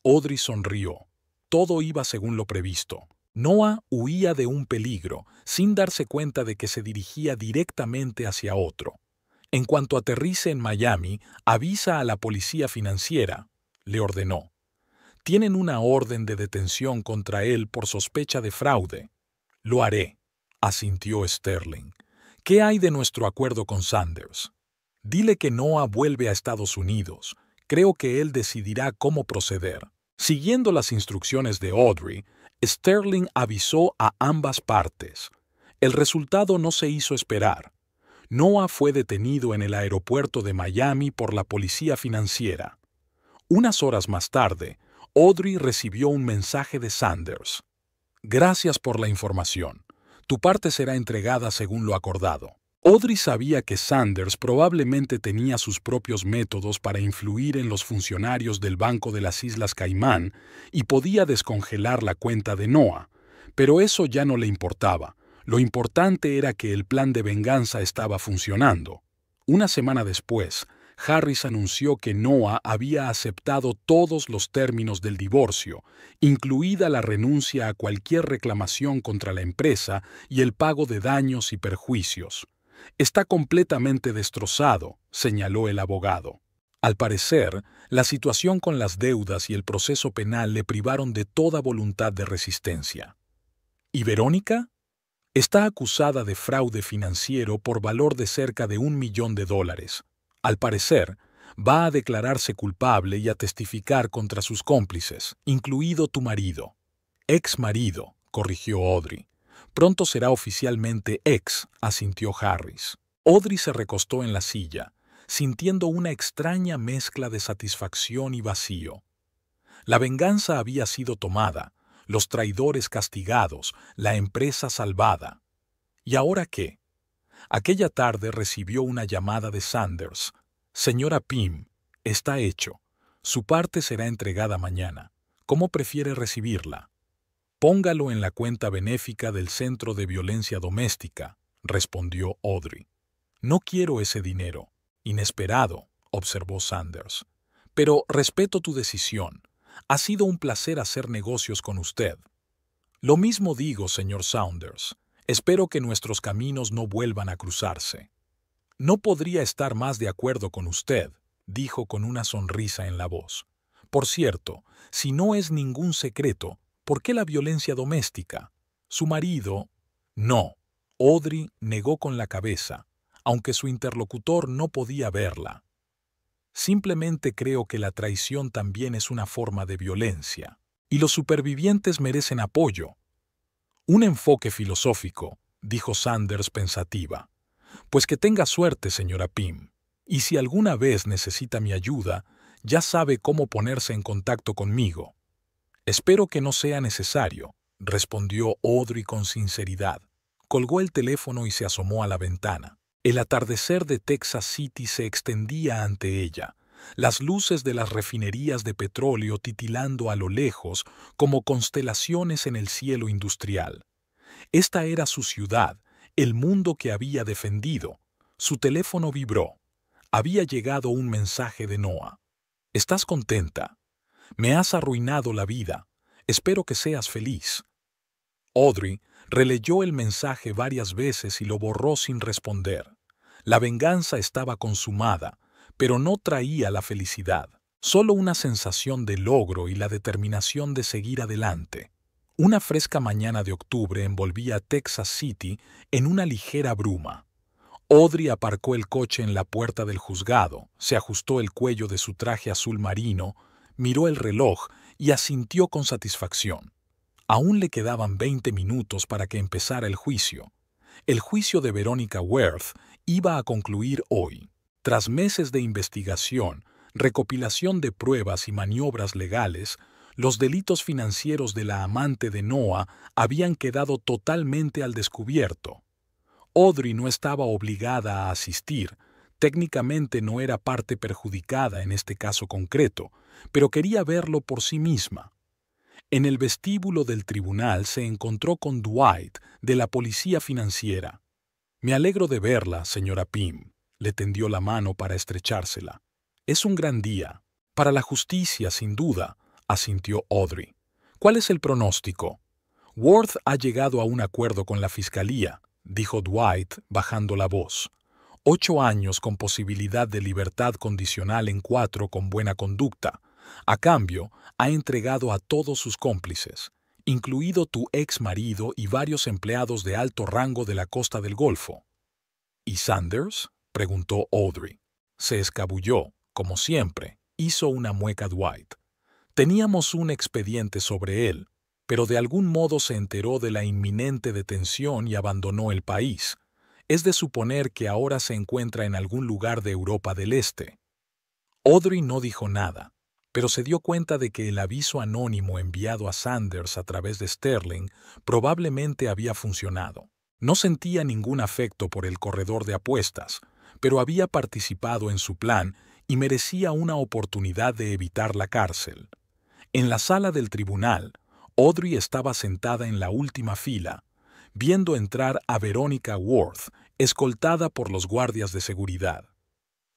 Audrey sonrió. Todo iba según lo previsto. Noah huía de un peligro, sin darse cuenta de que se dirigía directamente hacia otro. En cuanto aterrice en Miami, avisa a la policía financiera, le ordenó. Tienen una orden de detención contra él por sospecha de fraude. Lo haré, asintió Sterling. ¿Qué hay de nuestro acuerdo con Sanders? Dile que Noah vuelve a Estados Unidos. Creo que él decidirá cómo proceder. Siguiendo las instrucciones de Audrey, Sterling avisó a ambas partes. El resultado no se hizo esperar. Noah fue detenido en el aeropuerto de Miami por la policía financiera. Unas horas más tarde, Audrey recibió un mensaje de Sanders. Gracias por la información. Tu parte será entregada según lo acordado. Audrey sabía que Sanders probablemente tenía sus propios métodos para influir en los funcionarios del Banco de las Islas Caimán y podía descongelar la cuenta de Noah, pero eso ya no le importaba. Lo importante era que el plan de venganza estaba funcionando. Una semana después, Harris anunció que Noah había aceptado todos los términos del divorcio, incluida la renuncia a cualquier reclamación contra la empresa y el pago de daños y perjuicios. Está completamente destrozado, señaló el abogado. Al parecer, la situación con las deudas y el proceso penal le privaron de toda voluntad de resistencia. ¿Y Verónica? Está acusada de fraude financiero por valor de cerca de $1 millón. Al parecer, va a declararse culpable y a testificar contra sus cómplices, incluido tu marido. Ex marido, corrigió Audrey. Pronto será oficialmente ex, asintió Harris. Audrey se recostó en la silla, sintiendo una extraña mezcla de satisfacción y vacío. La venganza había sido tomada, los traidores castigados, la empresa salvada. ¿Y ahora qué? Aquella tarde recibió una llamada de Sanders. Señora Pym, está hecho. Su parte será entregada mañana. ¿Cómo prefiere recibirla? Póngalo en la cuenta benéfica del Centro de Violencia Doméstica, respondió Audrey. No quiero ese dinero. Inesperado, observó Sanders. Pero respeto tu decisión. Ha sido un placer hacer negocios con usted. Lo mismo digo, señor Saunders. Espero que nuestros caminos no vuelvan a cruzarse. No podría estar más de acuerdo con usted, dijo con una sonrisa en la voz. Por cierto, si no es ningún secreto, ¿por qué la violencia doméstica? Su marido... No. Audrey negó con la cabeza, aunque su interlocutor no podía verla. Simplemente creo que la traición también es una forma de violencia. Y los supervivientes merecen apoyo. Un enfoque filosófico, dijo Sanders pensativa. Pues que tenga suerte, señora Pym. Y si alguna vez necesita mi ayuda, ya sabe cómo ponerse en contacto conmigo. Espero que no sea necesario, respondió Audrey con sinceridad. Colgó el teléfono y se asomó a la ventana. El atardecer de Texas City se extendía ante ella, las luces de las refinerías de petróleo titilando a lo lejos como constelaciones en el cielo industrial. Esta era su ciudad, el mundo que había defendido. Su teléfono vibró. Había llegado un mensaje de Noah. «¿Estás contenta? Me has arruinado la vida. Espero que seas feliz». Audrey releyó el mensaje varias veces y lo borró sin responder. La venganza estaba consumada, pero no traía la felicidad, solo una sensación de logro y la determinación de seguir adelante. Una fresca mañana de octubre envolvía a Texas City en una ligera bruma. Audrey aparcó el coche en la puerta del juzgado, se ajustó el cuello de su traje azul marino, miró el reloj y asintió con satisfacción. Aún le quedaban 20 minutos para que empezara el juicio. El juicio de Veronica Worth iba a concluir hoy. Tras meses de investigación, recopilación de pruebas y maniobras legales, los delitos financieros de la amante de Noah habían quedado totalmente al descubierto. Audrey no estaba obligada a asistir, técnicamente no era parte perjudicada en este caso concreto, pero quería verlo por sí misma. En el vestíbulo del tribunal se encontró con Dwight, de la policía financiera. «Me alegro de verla, señora Pym», le tendió la mano para estrechársela. «Es un gran día. Para la justicia, sin duda», asintió Audrey. «¿Cuál es el pronóstico?» «Worth ha llegado a un acuerdo con la fiscalía», dijo Dwight, bajando la voz. 8 años con posibilidad de libertad condicional en 4 con buena conducta. A cambio, ha entregado a todos sus cómplices, incluido tu ex marido y varios empleados de alto rango de la costa del Golfo. ¿Y Sanders?, preguntó Audrey. Se escabulló, como siempre, hizo una mueca Dwight. Teníamos un expediente sobre él, pero de algún modo se enteró de la inminente detención y abandonó el país. Es de suponer que ahora se encuentra en algún lugar de Europa del Este. Audrey no dijo nada, pero se dio cuenta de que el aviso anónimo enviado a Sanders a través de Sterling probablemente había funcionado. No sentía ningún afecto por el corredor de apuestas, pero había participado en su plan y merecía una oportunidad de evitar la cárcel. En la sala del tribunal, Audrey estaba sentada en la última fila, viendo entrar a Veronica Worth, escoltada por los guardias de seguridad.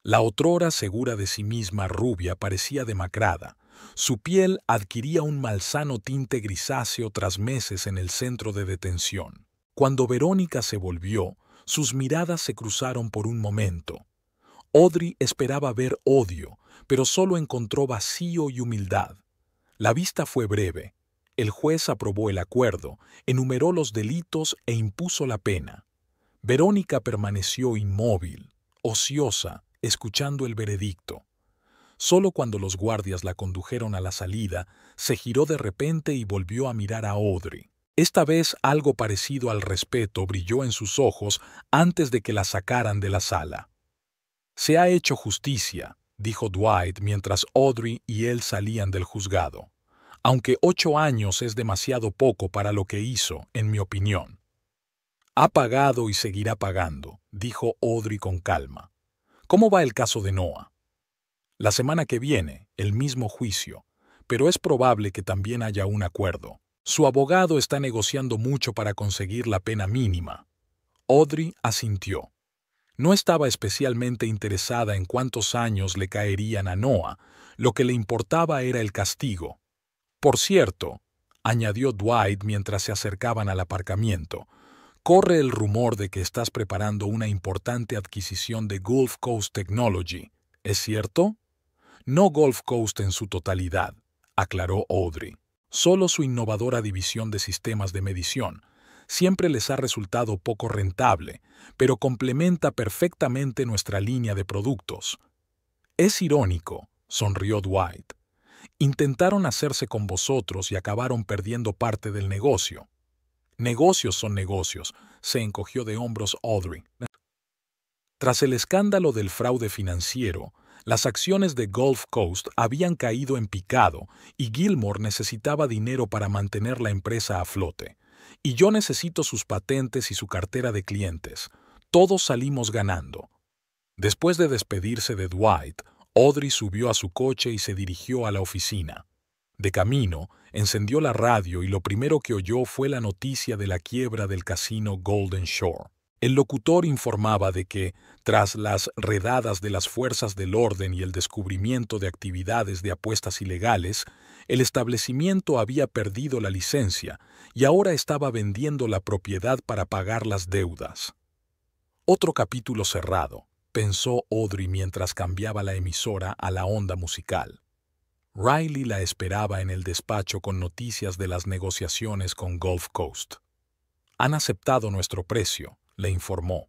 La otrora segura de sí misma rubia parecía demacrada. Su piel adquiría un malsano tinte grisáceo tras meses en el centro de detención. Cuando Verónica se volvió, sus miradas se cruzaron por un momento. Audrey esperaba ver odio, pero solo encontró vacío y humildad. La vista fue breve. El juez aprobó el acuerdo, enumeró los delitos e impuso la pena. Verónica permaneció inmóvil, ociosa, escuchando el veredicto. Solo cuando los guardias la condujeron a la salida, se giró de repente y volvió a mirar a Audrey. Esta vez algo parecido al respeto brilló en sus ojos antes de que la sacaran de la sala. «Se ha hecho justicia», dijo Dwight mientras Audrey y él salían del juzgado. «Aunque 8 años es demasiado poco para lo que hizo, en mi opinión». «Ha pagado y seguirá pagando», dijo Audrey con calma. «¿Cómo va el caso de Noah?» «La semana que viene, el mismo juicio, pero es probable que también haya un acuerdo. Su abogado está negociando mucho para conseguir la pena mínima». Audrey asintió. No estaba especialmente interesada en cuántos años le caerían a Noah, lo que le importaba era el castigo. «Por cierto», añadió Dwight mientras se acercaban al aparcamiento, «corre el rumor de que estás preparando una importante adquisición de Gulf Coast Technology, ¿es cierto?» «No Gulf Coast en su totalidad», aclaró Audrey. «Solo su innovadora división de sistemas de medición. Siempre les ha resultado poco rentable, pero complementa perfectamente nuestra línea de productos». Es irónico, sonrió Dwight. Intentaron hacerse con vosotros y acabaron perdiendo parte del negocio. Negocios son negocios, se encogió de hombros Audrey. Tras el escándalo del fraude financiero, las acciones de Gulf Coast habían caído en picado y Gilmore necesitaba dinero para mantener la empresa a flote. Y yo necesito sus patentes y su cartera de clientes. Todos salimos ganando. Después de despedirse de Dwight, Audrey subió a su coche y se dirigió a la oficina. De camino, encendió la radio y lo primero que oyó fue la noticia de la quiebra del casino Golden Shore. El locutor informaba de que, tras las redadas de las fuerzas del orden y el descubrimiento de actividades de apuestas ilegales, el establecimiento había perdido la licencia y ahora estaba vendiendo la propiedad para pagar las deudas. Otro capítulo cerrado, pensó Audrey mientras cambiaba la emisora a la onda musical. Riley la esperaba en el despacho con noticias de las negociaciones con Gulf Coast. Han aceptado nuestro precio, le informó,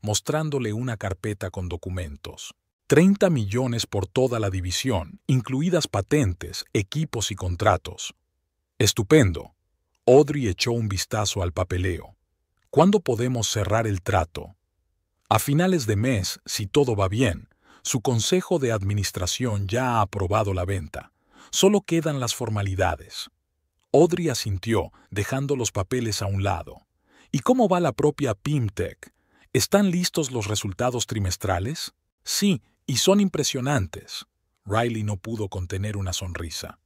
mostrándole una carpeta con documentos. 30 millones por toda la división, incluidas patentes, equipos y contratos. Estupendo. Audrey echó un vistazo al papeleo. ¿Cuándo podemos cerrar el trato? A finales de mes, si todo va bien. Su consejo de administración ya ha aprobado la venta. Solo quedan las formalidades. Audrey asintió, dejando los papeles a un lado. ¿Y cómo va la propia Pimtech? ¿Están listos los resultados trimestrales? Sí, y son impresionantes. Riley no pudo contener una sonrisa.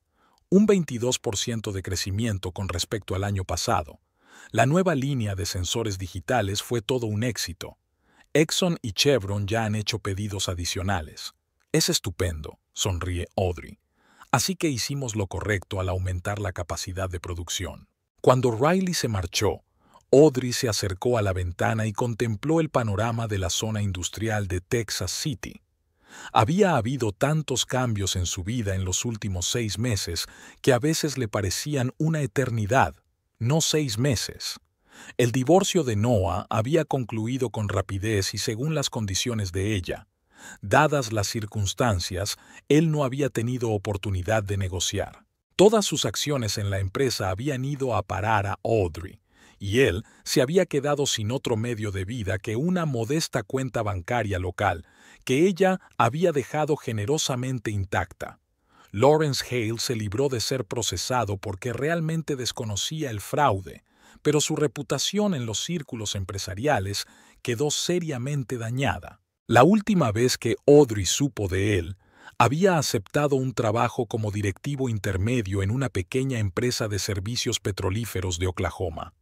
Un 22% de crecimiento con respecto al año pasado. La nueva línea de sensores digitales fue todo un éxito. Exxon y Chevron ya han hecho pedidos adicionales. Es estupendo, sonríe Audrey. Así que hicimos lo correcto al aumentar la capacidad de producción. Cuando Riley se marchó, Audrey se acercó a la ventana y contempló el panorama de la zona industrial de Texas City. Había habido tantos cambios en su vida en los últimos 6 meses que a veces le parecían una eternidad, no 6 meses. El divorcio de Noah había concluido con rapidez y según las condiciones de ella. Dadas las circunstancias, él no había tenido oportunidad de negociar. Todas sus acciones en la empresa habían ido a parar a Audrey, y él se había quedado sin otro medio de vida que una modesta cuenta bancaria local que ella había dejado generosamente intacta. Lawrence Hale se libró de ser procesado porque realmente desconocía el fraude, pero su reputación en los círculos empresariales quedó seriamente dañada. La última vez que Audrey supo de él, había aceptado un trabajo como directivo intermedio en una pequeña empresa de servicios petrolíferos de Oklahoma.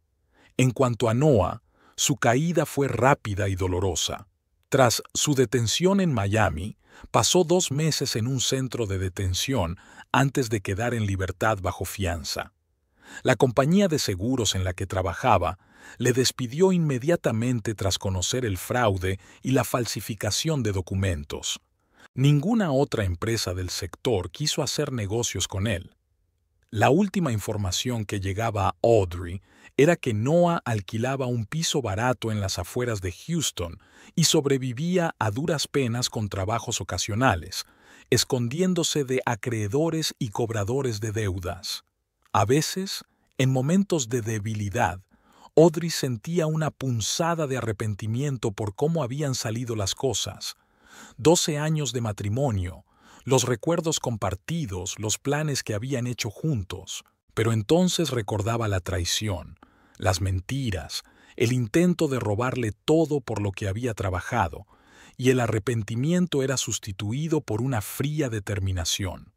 En cuanto a Noah, su caída fue rápida y dolorosa. Tras su detención en Miami, pasó 2 meses en un centro de detención antes de quedar en libertad bajo fianza. La compañía de seguros en la que trabajaba le despidió inmediatamente tras conocer el fraude y la falsificación de documentos. Ninguna otra empresa del sector quiso hacer negocios con él. La última información que llegaba a Audrey era que Noah alquilaba un piso barato en las afueras de Houston y sobrevivía a duras penas con trabajos ocasionales, escondiéndose de acreedores y cobradores de deudas. A veces, en momentos de debilidad, Audrey sentía una punzada de arrepentimiento por cómo habían salido las cosas. 12 años de matrimonio, los recuerdos compartidos, los planes que habían hecho juntos. Pero entonces recordaba la traición, las mentiras, el intento de robarle todo por lo que había trabajado, y el arrepentimiento era sustituido por una fría determinación.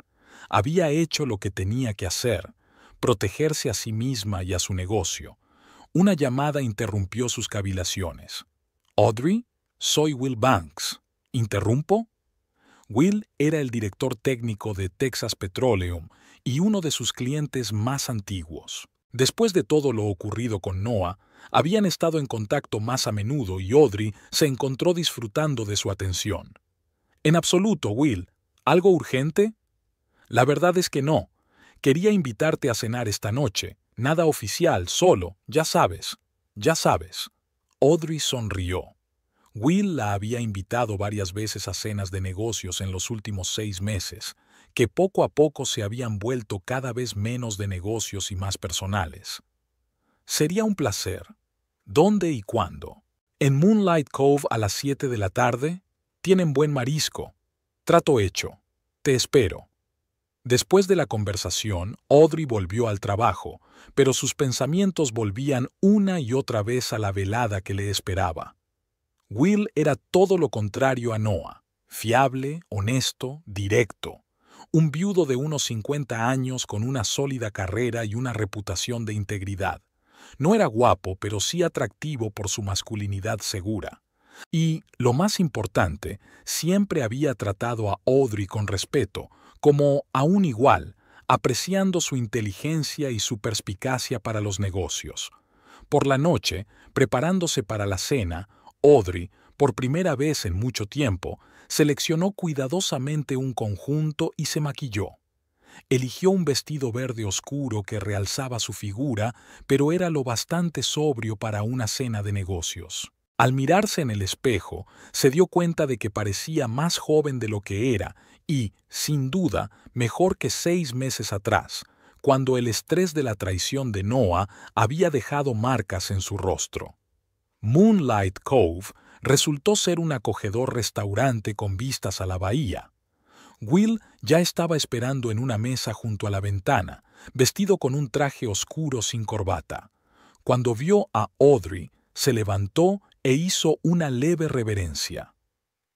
Había hecho lo que tenía que hacer, protegerse a sí misma y a su negocio. Una llamada interrumpió sus cavilaciones. «Audrey, soy Will Banks. ¿Interrumpo?» Will era el director técnico de Texas Petroleum y uno de sus clientes más antiguos. Después de todo lo ocurrido con Noah, habían estado en contacto más a menudo y Audrey se encontró disfrutando de su atención. «En absoluto, Will. ¿Algo urgente?» «La verdad es que no. Quería invitarte a cenar esta noche. Nada oficial, solo, ya sabes. Audrey sonrió. Will la había invitado varias veces a cenas de negocios en los últimos 6 meses, que poco a poco se habían vuelto cada vez menos de negocios y más personales. Sería un placer. ¿Dónde y cuándo? En Moonlight Cove a las 7 de la tarde. Tienen buen marisco. Trato hecho. Te espero. Después de la conversación, Audrey volvió al trabajo, pero sus pensamientos volvían una y otra vez a la velada que le esperaba. Will era todo lo contrario a Noah, fiable, honesto, directo. Un viudo de unos 50 años con una sólida carrera y una reputación de integridad. No era guapo, pero sí atractivo por su masculinidad segura. Y, lo más importante, siempre había tratado a Audrey con respeto, como a un igual, apreciando su inteligencia y su perspicacia para los negocios. Por la noche, preparándose para la cena, Audrey, por primera vez en mucho tiempo, seleccionó cuidadosamente un conjunto y se maquilló. Eligió un vestido verde oscuro que realzaba su figura, pero era lo bastante sobrio para una cena de negocios. Al mirarse en el espejo, se dio cuenta de que parecía más joven de lo que era y, sin duda, mejor que 6 meses atrás, cuando el estrés de la traición de Noah había dejado marcas en su rostro. Moonlight Cove resultó ser un acogedor restaurante con vistas a la bahía. Will ya estaba esperando en una mesa junto a la ventana, vestido con un traje oscuro sin corbata. Cuando vio a Audrey, se levantó e hizo una leve reverencia.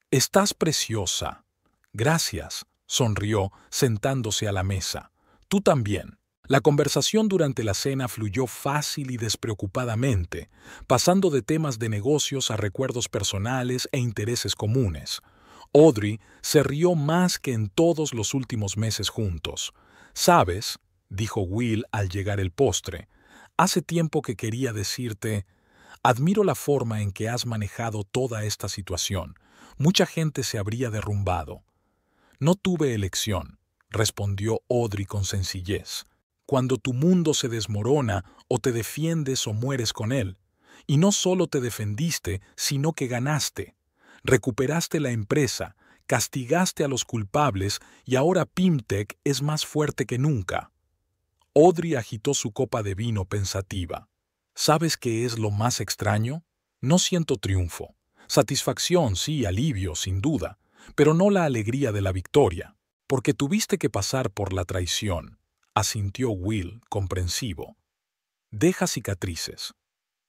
«Estás preciosa». «Gracias», sonrió, sentándose a la mesa. «Tú también». La conversación durante la cena fluyó fácil y despreocupadamente, pasando de temas de negocios a recuerdos personales e intereses comunes. Audrey se rió más que en todos los últimos meses juntos. «¿Sabes?», dijo Will al llegar el postre, «hace tiempo que quería decirte, admiro la forma en que has manejado toda esta situación. Mucha gente se habría derrumbado». «No tuve elección», respondió Audrey con sencillez. «Cuando tu mundo se desmorona, o te defiendes o mueres con él. Y no solo te defendiste, sino que ganaste. Recuperaste la empresa, castigaste a los culpables y ahora Pimtech es más fuerte que nunca». Audrey agitó su copa de vino pensativa. «¿Sabes qué es lo más extraño? No siento triunfo. Satisfacción, sí, alivio, sin duda, pero no la alegría de la victoria. Porque tuviste que pasar por la traición», asintió Will, comprensivo. «Deja cicatrices».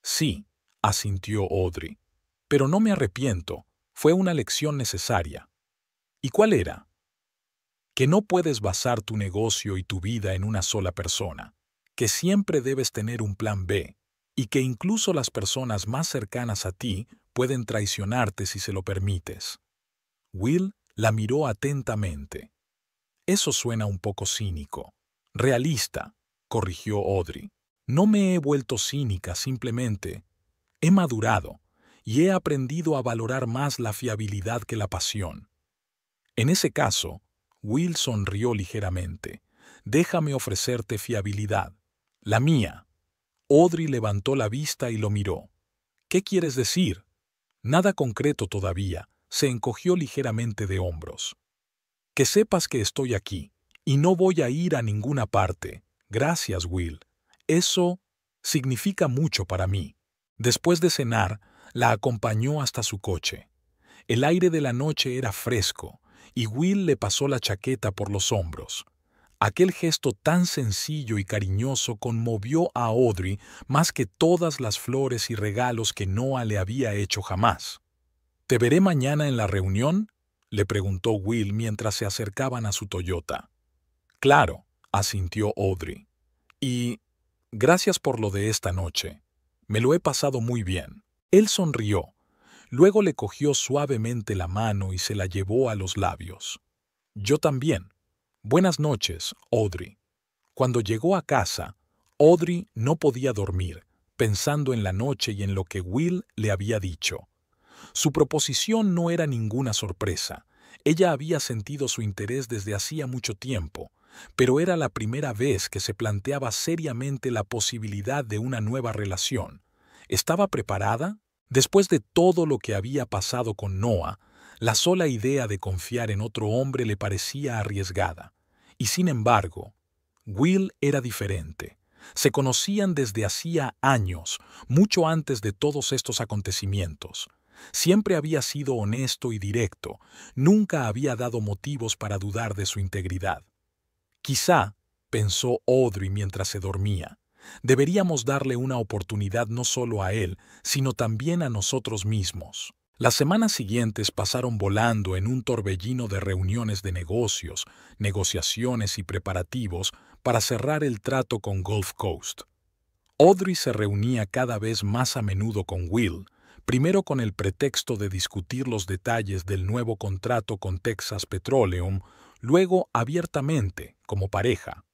«Sí», asintió Audrey, «pero no me arrepiento. Fue una lección necesaria». «¿Y cuál era?» «Que no puedes basar tu negocio y tu vida en una sola persona, que siempre debes tener un plan B, y que incluso las personas más cercanas a ti pueden traicionarte si se lo permites». Will la miró atentamente. «Eso suena un poco cínico». «Realista», corrigió Audrey. «No me he vuelto cínica, simplemente he madurado y he aprendido a valorar más la fiabilidad que la pasión». «En ese caso», Will sonrió ligeramente, «déjame ofrecerte fiabilidad. La mía». Audrey levantó la vista y lo miró. «¿Qué quieres decir?» «Nada concreto todavía», se encogió ligeramente de hombros. «Que sepas que estoy aquí, y no voy a ir a ninguna parte. Gracias, Will. Eso significa mucho para mí». Después de cenar, la acompañó hasta su coche. El aire de la noche era fresco, y Will le pasó la chaqueta por los hombros. Aquel gesto tan sencillo y cariñoso conmovió a Audrey más que todas las flores y regalos que Noah le había hecho jamás. «¿Te veré mañana en la reunión?», le preguntó Will mientras se acercaban a su Toyota. «Claro», asintió Audrey. «Y gracias por lo de esta noche. Me lo he pasado muy bien». Él sonrió. Luego le cogió suavemente la mano y se la llevó a los labios. «Yo también. Buenas noches, Audrey». Cuando llegó a casa, Audrey no podía dormir, pensando en la noche y en lo que Will le había dicho. Su proposición no era ninguna sorpresa. Ella había sentido su interés desde hacía mucho tiempo, pero era la primera vez que se planteaba seriamente la posibilidad de una nueva relación. ¿Estaba preparada? Después de todo lo que había pasado con Noah, la sola idea de confiar en otro hombre le parecía arriesgada. Y sin embargo, Will era diferente. Se conocían desde hacía años, mucho antes de todos estos acontecimientos. Siempre había sido honesto y directo, nunca había dado motivos para dudar de su integridad. Quizá, pensó Audrey mientras se dormía, deberíamos darle una oportunidad no solo a él, sino también a nosotros mismos. Las semanas siguientes pasaron volando en un torbellino de reuniones de negocios, negociaciones y preparativos para cerrar el trato con Gulf Coast. Audrey se reunía cada vez más a menudo con Will, primero con el pretexto de discutir los detalles del nuevo contrato con Texas Petroleum, luego abiertamente, como pareja.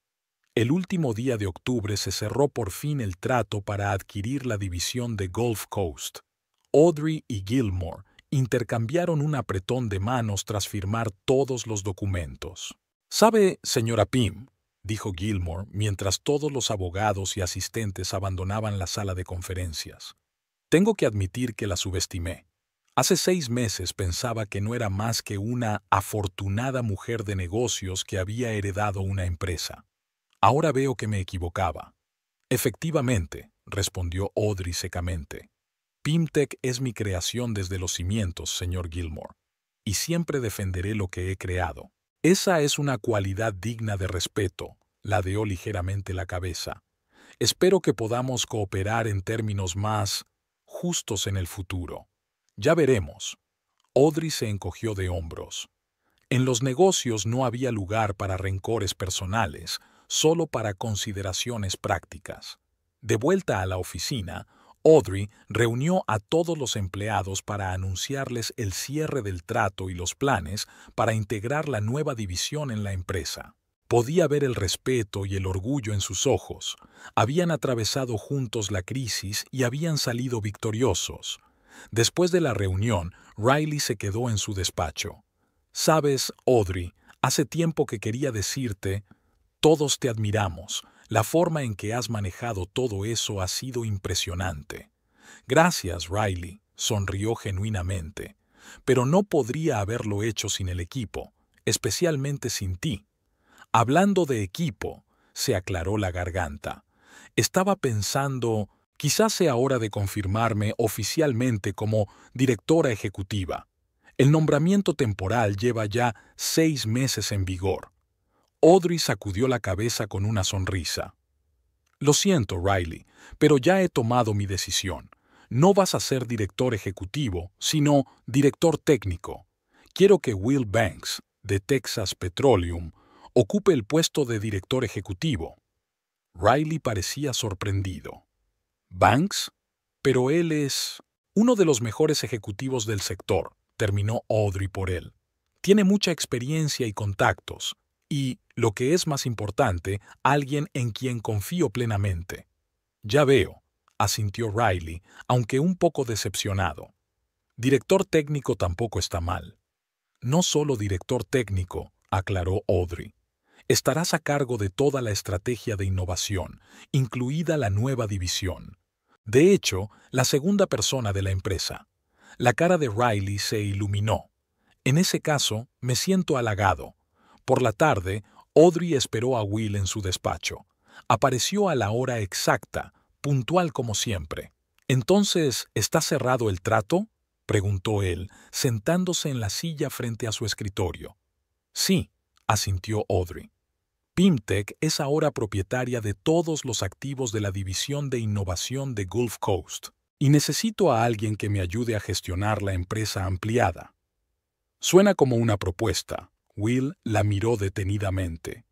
El último día de octubre se cerró por fin el trato para adquirir la división de Gulf Coast. Audrey y Gilmore intercambiaron un apretón de manos tras firmar todos los documentos. «¿Sabe, señora Pym?», dijo Gilmore mientras todos los abogados y asistentes abandonaban la sala de conferencias. «Tengo que admitir que la subestimé. Hace 6 meses pensaba que no era más que una afortunada mujer de negocios que había heredado una empresa. Ahora veo que me equivocaba». «Efectivamente», respondió Audrey secamente. «Pymtech es mi creación desde los cimientos, señor Gilmore, y siempre defenderé lo que he creado». «Esa es una cualidad digna de respeto», ladeó ligeramente la cabeza. «Espero que podamos cooperar en términos más justos en el futuro. Ya veremos». Audrey se encogió de hombros. En los negocios no había lugar para rencores personales, solo para consideraciones prácticas. De vuelta a la oficina, Audrey reunió a todos los empleados para anunciarles el cierre del trato y los planes para integrar la nueva división en la empresa. Podía ver el respeto y el orgullo en sus ojos. Habían atravesado juntos la crisis y habían salido victoriosos. Después de la reunión, Riley se quedó en su despacho. «Sabes, Audrey, hace tiempo que quería decirte, todos te admiramos. La forma en que has manejado todo eso ha sido impresionante». «Gracias, Riley», sonrió genuinamente. «Pero no podría haberlo hecho sin el equipo, especialmente sin ti». «Hablando de equipo», se aclaró la garganta. «Estaba pensando, quizás sea hora de confirmarme oficialmente como directora ejecutiva. El nombramiento temporal lleva ya 6 meses en vigor». Audrey sacudió la cabeza con una sonrisa. «Lo siento, Riley, pero ya he tomado mi decisión. No vas a ser director ejecutivo, sino director técnico. Quiero que Will Banks, de Texas Petroleum, ocupe el puesto de director ejecutivo». Riley parecía sorprendido. «¿Banks? Pero él es uno de los mejores ejecutivos del sector», terminó Audrey por él. «Tiene mucha experiencia y contactos. Y, lo que es más importante, alguien en quien confío plenamente». «Ya veo», asintió Riley, aunque un poco decepcionado. «Director técnico tampoco está mal». «No solo director técnico», aclaró Audrey. «Estarás a cargo de toda la estrategia de innovación, incluida la nueva división. De hecho, la segunda persona de la empresa». La cara de Riley se iluminó. «En ese caso, me siento halagado». Por la tarde, Audrey esperó a Will en su despacho. Apareció a la hora exacta, puntual como siempre. «¿Entonces, está cerrado el trato?», preguntó él, sentándose en la silla frente a su escritorio. «Sí», asintió Audrey. «Pymtech es ahora propietaria de todos los activos de la división de innovación de Gulf Coast, y necesito a alguien que me ayude a gestionar la empresa ampliada». «Suena como una propuesta». Will la miró detenidamente.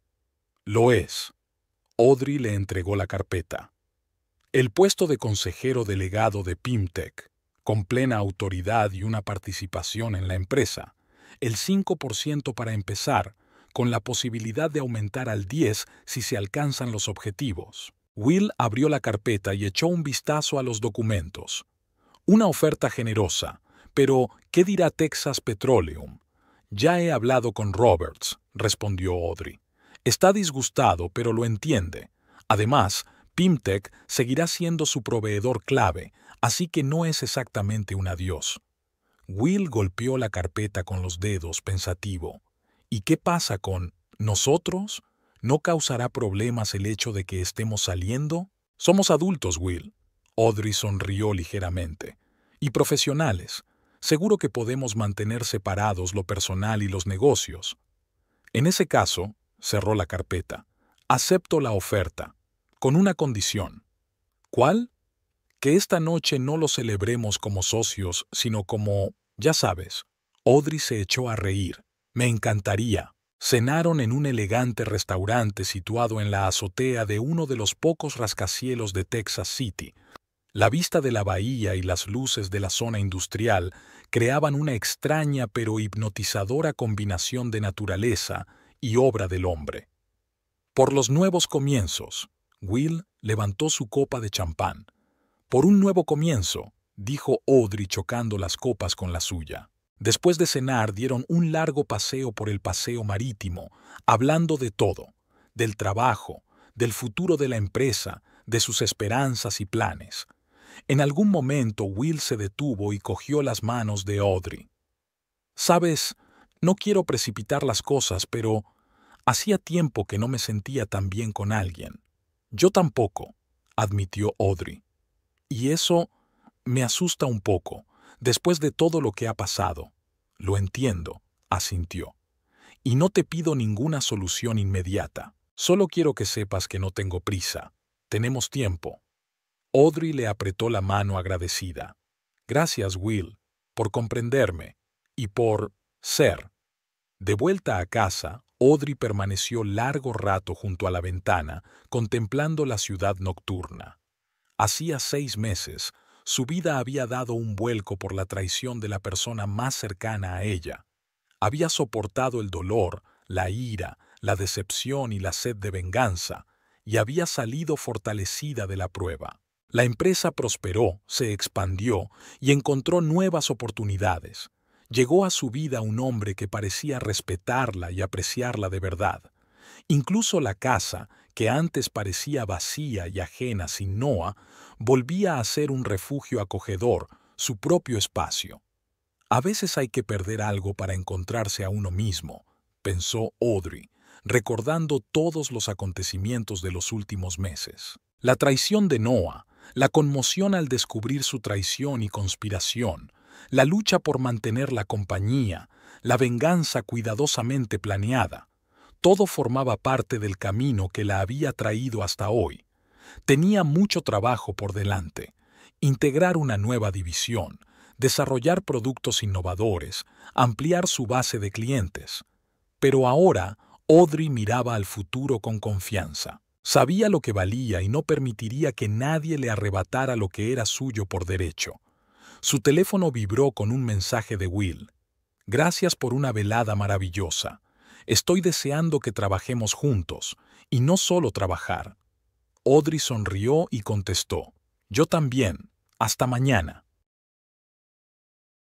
«Lo es». Audrey le entregó la carpeta. «El puesto de consejero delegado de Pymtech, con plena autoridad y una participación en la empresa. El 5% para empezar, con la posibilidad de aumentar al 10% si se alcanzan los objetivos». Will abrió la carpeta y echó un vistazo a los documentos. «Una oferta generosa, pero ¿qué dirá Texas Petroleum?» «Ya he hablado con Roberts», respondió Audrey. «Está disgustado, pero lo entiende. Además, Pymtech seguirá siendo su proveedor clave, así que no es exactamente un adiós. Will golpeó la carpeta con los dedos, pensativo. ¿Y qué pasa con nosotros? ¿No causará problemas el hecho de que estemos saliendo? Somos adultos, Will. Audrey sonrió ligeramente. Y profesionales. Seguro que podemos mantener separados lo personal y los negocios. En ese caso, cerró la carpeta, acepto la oferta, con una condición. ¿Cuál? Que esta noche no lo celebremos como socios, sino como, ya sabes. Audrey se echó a reír. Me encantaría. Cenaron en un elegante restaurante situado en la azotea de uno de los pocos rascacielos de Texas City. La vista de la bahía y las luces de la zona industrial creaban una extraña pero hipnotizadora combinación de naturaleza y obra del hombre. Por los nuevos comienzos, Will levantó su copa de champán. Por un nuevo comienzo, dijo Audrey chocando las copas con la suya. Después de cenar dieron un largo paseo por el paseo marítimo, hablando de todo, del trabajo, del futuro de la empresa, de sus esperanzas y planes. En algún momento Will se detuvo y cogió las manos de Audrey. «Sabes, no quiero precipitar las cosas, pero hacía tiempo que no me sentía tan bien con alguien». «Yo tampoco», admitió Audrey. «Y eso me asusta un poco, después de todo lo que ha pasado». «Lo entiendo», asintió. «Y no te pido ninguna solución inmediata. Solo quiero que sepas que no tengo prisa. Tenemos tiempo». Audrey le apretó la mano agradecida. «Gracias, Will, por comprenderme y por ser». De vuelta a casa, Audrey permaneció largo rato junto a la ventana, contemplando la ciudad nocturna. Hacía 6 meses, su vida había dado un vuelco por la traición de la persona más cercana a ella. Había soportado el dolor, la ira, la decepción y la sed de venganza, y había salido fortalecida de la prueba. La empresa prosperó, se expandió y encontró nuevas oportunidades. Llegó a su vida un hombre que parecía respetarla y apreciarla de verdad. Incluso la casa, que antes parecía vacía y ajena sin Noah, volvía a ser un refugio acogedor, su propio espacio. A veces hay que perder algo para encontrarse a uno mismo, pensó Audrey, recordando todos los acontecimientos de los últimos meses. La traición de Noah, la conmoción al descubrir su traición y conspiración, la lucha por mantener la compañía, la venganza cuidadosamente planeada. Todo formaba parte del camino que la había traído hasta hoy. Tenía mucho trabajo por delante. Integrar una nueva división, desarrollar productos innovadores, ampliar su base de clientes. Pero ahora, Audrey miraba al futuro con confianza. Sabía lo que valía y no permitiría que nadie le arrebatara lo que era suyo por derecho. Su teléfono vibró con un mensaje de Will. «Gracias por una velada maravillosa. Estoy deseando que trabajemos juntos, y no solo trabajar». Audrey sonrió y contestó. «Yo también. Hasta mañana».